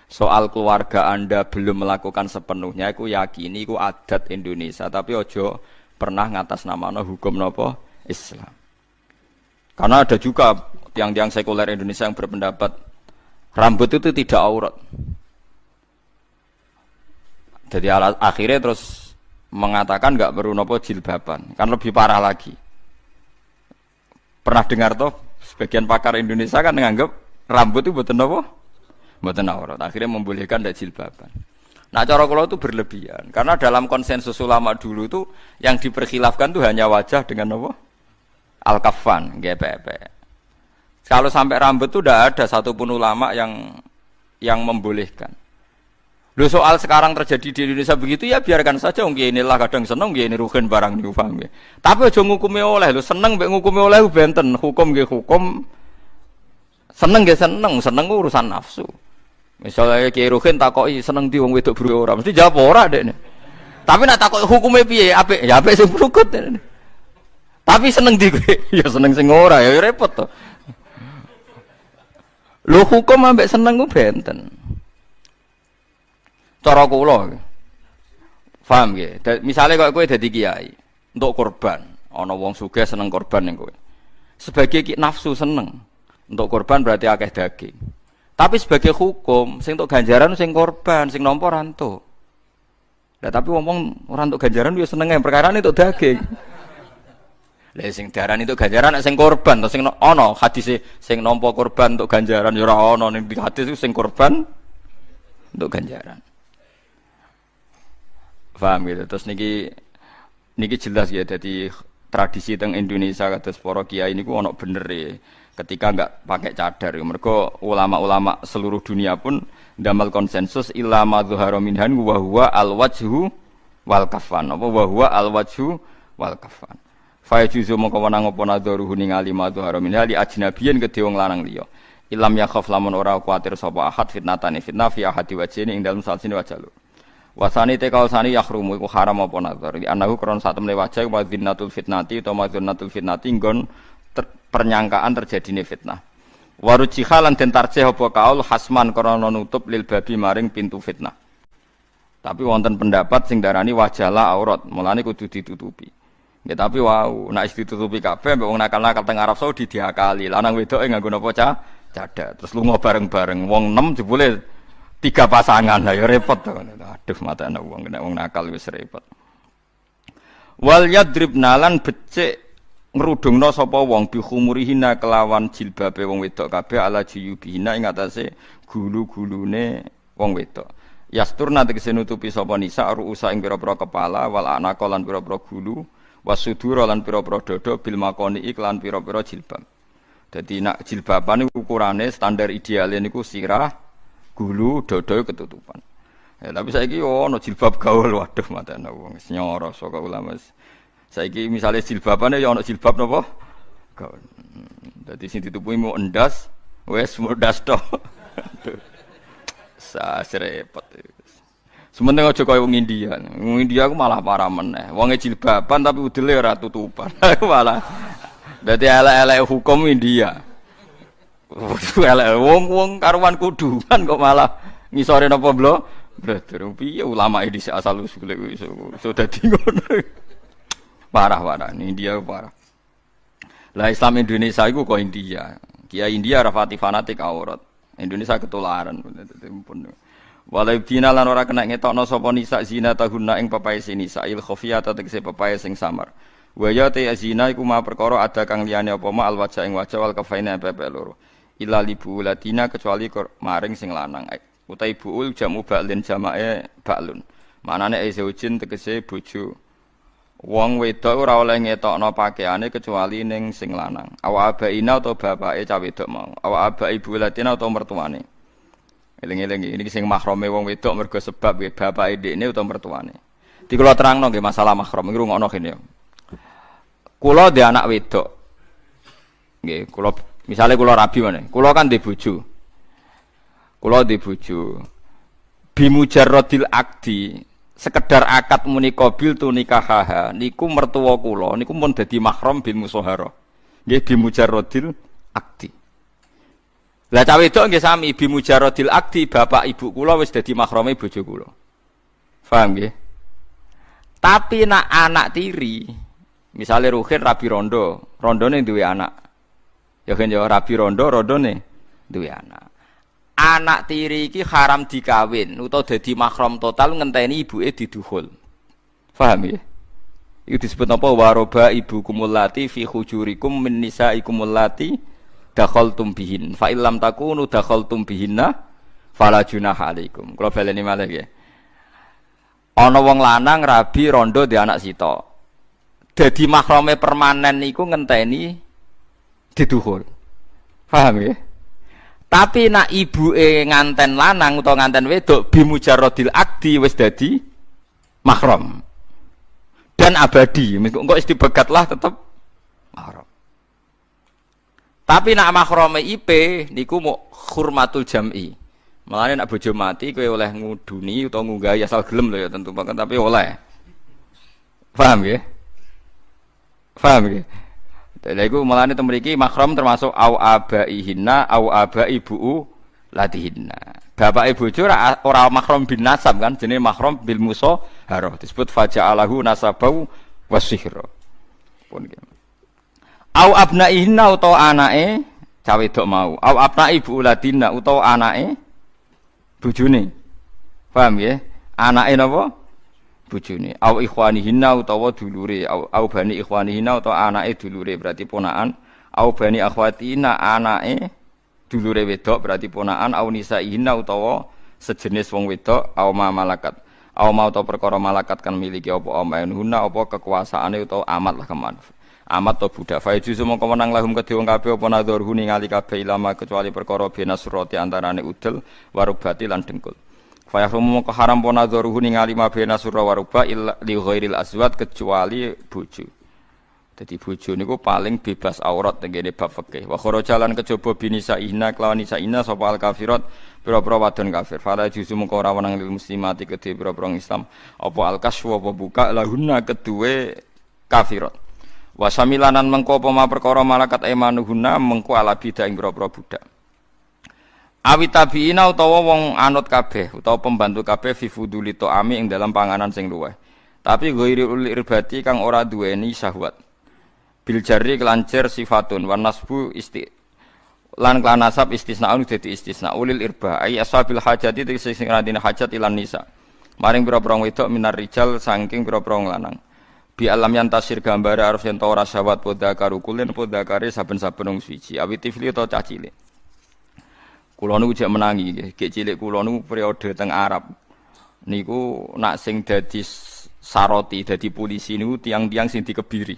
Soal keluarga Anda belum melakukan sepenuhnya iku yakini iku adat Indonesia tapi ojo pernah ngatasnamano hukum napa Islam. Karena ada juga tiang-tiang sekuler Indonesia yang berpendapat rambut itu tidak aurat. Jadi akhirnya terus mengatakan enggak perlu nopo jilbaban. Kan lebih parah lagi. Pernah dengar toh sebagian pakar Indonesia kan menganggap rambut itu mboten nopo? Mboten aurat. Akhirnya membolehkan ndak jilbaban. Nah cara kula itu berlebihan. Karena dalam konsensus ulama dulu itu yang diperkhilafkan itu hanya wajah dengan nopo? Al-kaffan, GPP. Kalau sampai rambut itu tidak ada satupun ulama yang membolehkan. Loh soal sekarang terjadi di Indonesia begitu ya biarkan saja. Mungkin inilah kadang seneng, ini rugen barang nih paham ya. Tapi aja ngukumi oleh, lo seneng mbek ngukumi oleh benten hukum nggih hukum, seneng nggih seneng urusan nafsu. Misalnya Kiai Rugen takoki seneng di wong wedok buru ora, mesti jawab ora dekne. Tapi nak takoki hukume piye? Apik, ya apik sing brukut. Tapi seneng di kowe, ya seneng sing ora, ya repot to. Lho hukum ambek seneng ku benten. Cara kula. Paham nggih? Misale kok kowe dadi kiai, untuk korban, ana wong sugih seneng korban ning kowe. Sebagai nafsu seneng, untuk korban berarti akeh daging. Tapi sebagai hukum, sing untuk ganjaran sing korban, sing nampa ora entuk. Lah tapi wong ora entuk ganjaran yo senenge perkara entuk daging. Lah sing diarani itu ganjaran nek sing korban to sing ana hadise sing nampa korban untuk ganjaran ya ora ana ning hadis sing korban untuk ganjaran. Paham gitu. Terus niki jelas ya dadi tradisi teng Indonesia kados para kiai niku ana bener e ketika enggak pakai cadar. Mergo ulama-ulama seluruh dunia pun ndamal konsensus illa ma dzahara minhan wa huwa al-wajhu wal kafan. Apa wa huwa al wajhu wal kafan. Fa yajuzu mongko wenang apa nadharuhu ningali madhara min hali ajnabiyin kedhe wong lanang liya. Ilam yakhaf lamun ora kuwatir sapa ahad fitnatane fitnah fi ahadi wajhine ing dalem salsine wajah loro. Wasani te kausani yahrumu iku haram apa nazar. Di anahu kron sak temne wajah wa dzinnatul fitnati utawa madzunatul fitnati nggon pernyangkaan terjadine fitnah. Warujiha lan den tarjih apa kaul hasman krana nutup lil babi maring pintu fitnah. Tapi wonten pendapat sing darani wajahlah aurat, mulane kudu ditutupi. Ya tapi wow, nek ditutupi kabeh mbek wong nakal-nakal teng Arab Saudi diakali. Lanang wedoke nganggo napa cadar. Terus lunga bareng-bareng wong 6 jebule 3 pasangan. Lah ya repot to. Aduh matane wong nek wong nakal wis repot. Wal yadribna lan becik ngrudungna sapa wong bi khumurihina kelawan jilbabe wong wedok kabeh ala jiyubihina ing atase gulu-gulune wong wedok. Yasturna tegese nutupi sapa nisa ruusa ing pira-pira kepala wal anaka lan pira-pira gulu wasudura lan pira-pira dada bil makoni iklan pira-pira jilbab. Dadi nak jilbaban niku ukurane standar ideale niku sirah, gulu, dada ketutupan. Ya tapi saiki yo ono jilbab gaul waduh matane wong wis nyoro saka ulama. Saiki misale jilbabane ya ono jilbab napa? Gaul. Dadi sing ditutupi mau endas, wis mudas to. Repot. Sementing aja kaya wong India. Wong India aku malah parah meneh. Wonge jilbaban tapi udele ora tutupan. Malah. Dadi elek-elek hukum India. Elek wong karuan kuduan kok malah ngisore napa blo? Brother, piye ulama iki asal usule iso dadi ngono. Parah India parah. Lah Islam Indonesia iku kok India. Kiai India rafati fanatik aurat. Indonesia ketularan. Walau dina lan ora kena ngetokno sapa nisa zina tahunna ing pepae nisa il khafiyata tegese pepae sing samar. Wa ya ta zina iku ma perkara ada kang liyane apa ma al wajah ing wajah wal kafaina pepe loro. Illa libu ladina kecuali maring sing lanang. Utai buul jamu ba'lin jamae ba'lun. Manane zaujin tegese bojo. Wong wedok ora oleh ngetokno pakaiane kecuali ning sing lanang. Awa abaina utawa bapake cah wedok mau. Awa aba ibu ladina utawa mertuane. Eling-eling ini sing mahrame wong wedok mergo sebab bapake ndekne utawa mertuane. Di kula terangno nggih masalah mahram iki rungokno kene. Kula ndek anak wedok. Nggih, kula misale kula rabi meneh. Kula kan ndek bojo. Kula ndek bojo. Bimujarradil akdi, sekedar akad muni qabil tu nikahaha niku mertua kula niku mun dadi mahram bil musahara. Nggih bimujarradil akdi. Lah cah wedok nggih sami bi mujarradil akdi bapak ibu kula wis dadi mahrame bojo kula. Paham nggih? Tapi nak anak tiri, misale Ruhin rabi rondo, rondone duwe anak. Ya kan ya rabi rondo, rondone duwe anak. Anak tiri iki haram dikawin utawa dadi mahram total ngenteni ibuke didukhul. Paham nggih? Iku disebut apa waroba ibu kumulati fi hujurikum min nisaikum allati dakhaltum bihin fa illam takunu dakhaltum bihinna fala junaha alaikum. Kula baleni malih nggih. Ana wong lanang rabi rondo di anak sita. Dadi mahrame permanen niku ngenteni didukhul. Paham nggih? Tapi nak ibuke nganten lanang utawa nganten wedok bimujarradil akdi wis dadi mahram. Dan abadi, engko istibegatlah tetep mahram. Tapi nak mahrame IP niku mau hurmatul jam'i. Malane nak bojo mati kowe oleh nguduni utawa ngunggahi asal gelem lho ya tentu banget tapi oleh. Paham nggih? Paham nggih? Lha iku malane teng mriki mahram termasuk au abaihinna au abai ibu latihinna. Bapake bojo ora mahram bin nasab kan jenenge mahram bil musahharah disebut faja'alahu nasabau wasihra. Pun nggih. Au abnaihinna utawa anake cawe wedok mau. Au abnai ibu ladina utawa anake bojone. Paham nggih? Anake napa? Bojone. Au ikhwanihinna utawa dulure. Au bani ikhwanihinna utawa anake dulure berarti ponakan. Au bani akhwatina anake dulure wedok berarti ponakan. Au nisaihinna utawa sejenis wong wedok. Au ma malakat. Au ma utawa perkara malakat kan miliki apa amainhunna apa kekuasaane utawa amat lah keman. Amat to budak faiju semangka menang lahum kedhe wong kabeh apa nadhurhu ningali kabeh ilama kecuali perkara bena surati antarane udel warubati lan dengkul. Fa yahrumu mongko haram po nadzaruhu ningali ma bena surra wa ruba illa li ghairil azwat kecuali bojo. Dadi bojo niku paling bebas aurat tengene bab fikih. Wa kharajalan kejaba binisa ihna kelawan nisa ina sapa al kafirat pira-pira wadon kafir. Fala juzu mongko ora wenang lil muslimati kedhe pira-pira Islam apa al kaswa apa buka lahunna keduwe kafirat. Wa samilanan mengko apa ma perkara malakat emanuhunna mengko ala bidah ing pira-pira budak. Awit tabiina utawa wong anut kabeh utawa pembantu kabeh fi fuduli ta'ami ing dalam panganan sing luweh. Tapi ghairi uli irbati kang ora duweni syahwat. Bil jarri kelancir sifatun wan nasbu lan kelan nasab istisnaun dadi istisna ulil irba ai ashabil hajati sing radine hajat ilan nisa. Maring pira-pira wedok minar rijal saking pira-pira lanang. Bi alam yang tasir gambare arep yen ora syahwat podha karukulen podha kare saben-saben wong suci. Awit tifli utawa cah cilik. Kula niku jek menangi nggih, gek cilik kula niku periode teng Arab. Niku nak sing dadi saroti, dadi polisi niku tiang-tiang sing dikebiri.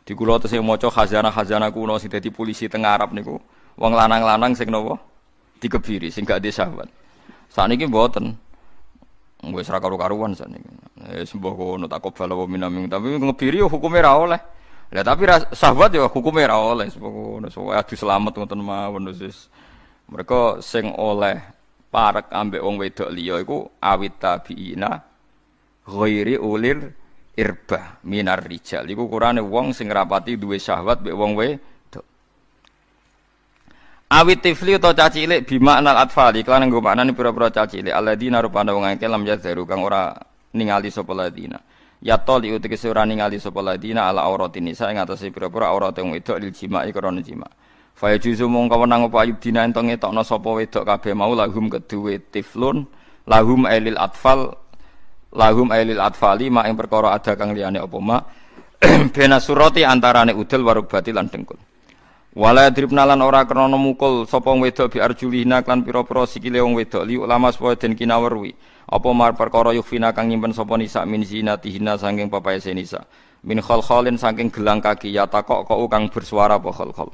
Di kula tesih maca khazanah-khazanah kuno sing dadi polisi teng Arab niku wong lanang-lanang sing napa dikebiri sing gak disahwat. Saniki mboten. Wis ra karo-karuan saniki. Wis mbok kono tak kobal apa minaming tapi ngebiri yo hukume ra oleh. Lah tapi syahwat yo hukume ra oleh. Ngono so adu selamat ngoten mawon wis. Mereka sing oleh parek ambek wong wedok liya iku awit tabiina ghairi ulir irba minar rijal. Iku kurane wong sing rapati duwe syahwat mbek wong wedok. Awit tifli utawa caci cilik bimaknal atfali kelan nggo maknane pira-pira caci cilik alladzina rupane wong akeh lam yadzaru kang ora ningali sapa ladina. Ya toli utek ora ningali sapa ladina ala auratin nisa ing atase pira-pira aurat wong wedok lil jima'i krana jima'. Fa juzu mongko wenang apa ayub dina ento ngetokno sapa wedok kabeh mau lahum keduwe tiflun lahum ailil atfali mak ing perkara ada kang liyane apa mak bena surati antarane udel warubati lan dengkul. Wala dribna lan ora krana mukul sapa wedok bi arjulina lan pira-pira sikile wong wedok li ulama supaya den kinawerwi apa mar perkara yufina kang nyimpen sapa nisa min zinatihina saking papaese nisa min khalkhalin saking gelang kaki ya takok kang bersuara apa khalkhal.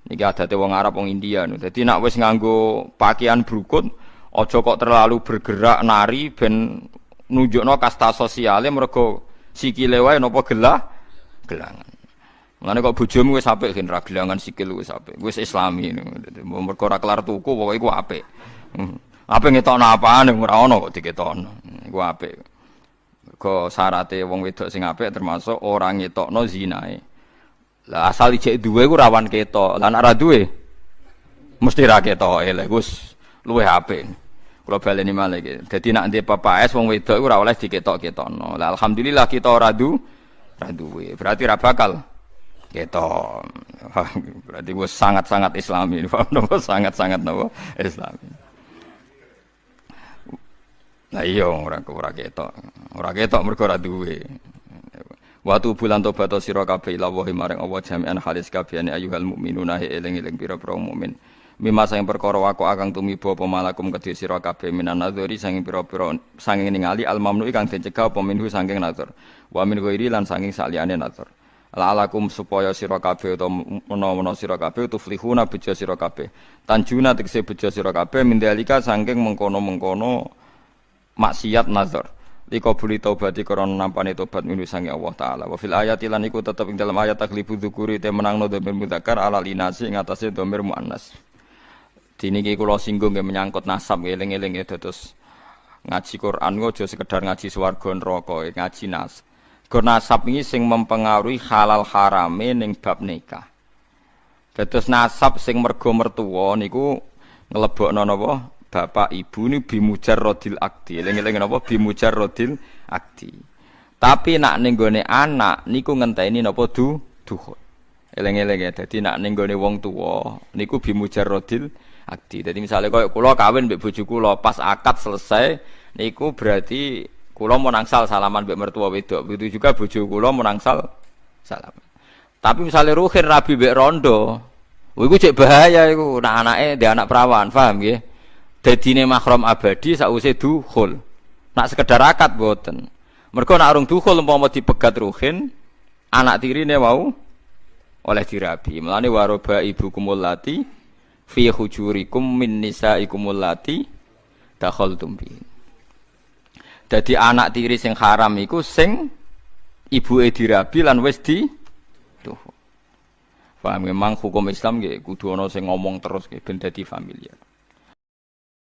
Niki adate wong Arab wong India nu. Dadi nek wis nganggo pakaian brukut, aja kok terlalu bergerak nari ben nunjukno kasta sosiale mergo sikile wae napa gelangan. Mulane kok bojomu wis apik gen ra gelangan sikil wis apik. Wis islami mergo ora kelar tuku pokoke iku apik. Apik ngetokno apane ora ono kok diketokno. Iku apik. Mergo syarate wong wedok sing apik termasuk ora ngetokno zinae. Lah asal ijek duwe ku rawan ketok. Lah nek ora duwe mesti ra ketok. Lha Gus luwih apik. Kula baleni malih iki. Dadi nek ndek papaes wong wedok iku ora oleh diketok-ketokno. Lah alhamdulillah kita ora duwe. Berarti ra bakal ketok. Berarti gue sangat-sangat Islami. Sangat-sangat napa Islami. Lah iya ora ketok. Ora ketok mergo ora duwe. Watu bulan tobat sira kabeh ila wahi maring Allah jami'an halis kabehane ayyuhal mukminuna eling-eling pira-pira mukmin mimma sang perkara wako akang tumiba apa malakum kedhe sira kabeh minan nadzuri sanging pira-pira sanging ningali al mamnu kang den cegah apa minhu sanging nadzur wa min ghairi lan sanging saliyane nadzur la'alakum supaya sira kabeh utawa menawa sira kabeh tuflihuna bejo sira kabeh tanjuna tegese bejo sira kabeh mindalika sanging mengkono-mengkono maksiat nadzur likabuli taubati karana nampane tobat minu sange Allah taala. Wa fil ayati lan iku tetep ing dalam ayat taglibu dzukuri te menangno dhamir mudzakkar ala linasi ing atase dhamir muannas. Diniki kula singgung nggih menyangkut nasab eling-eling terus ngaji Quran aja sekedar ngaji swarga neraka, ngaji nasab. Gur nasab iki sing mempengaruhi halal harame ning bab nikah. Dados nasab sing mergo mertua niku nglebokno napa? Bapak ibu ini bimujarrodil akdi, eling-eling napa bimujarrodil akdi. Tapi nak ning gone anak niku ngenteni napa duhur. Eling-eling ya. Dadi nak ning gone wong tuwa niku bimujarrodil akdi. Dadi misale koyo kula kawin mbek bojo kula pas akad selesai niku berarti kula mau nangsal salaman mbek mertua wedok. Begitu juga bojo kula mau nangsal salaman. Tapi misale ruhin rabi mbek rondo, iku cek bahaya iku. Nak anake ndek anak perawan, paham nggih? Dadine mahram abadi sakwise dukhul. Nak sekedar akad mboten. Mergo nak urung dukhul umpama dipegat ruhin, anak tirine wau oleh dirabi. Mulane waroba ibukumul lati fi hujurikum min nisaikumul lati dakhaltum bi. Dadi anak tiri sing haram iku sing ibuke dirabi lan wis di tuh. Paham memang hukum Islam nggih kudu ana sing ngomong terus nggih ben dadi familiar.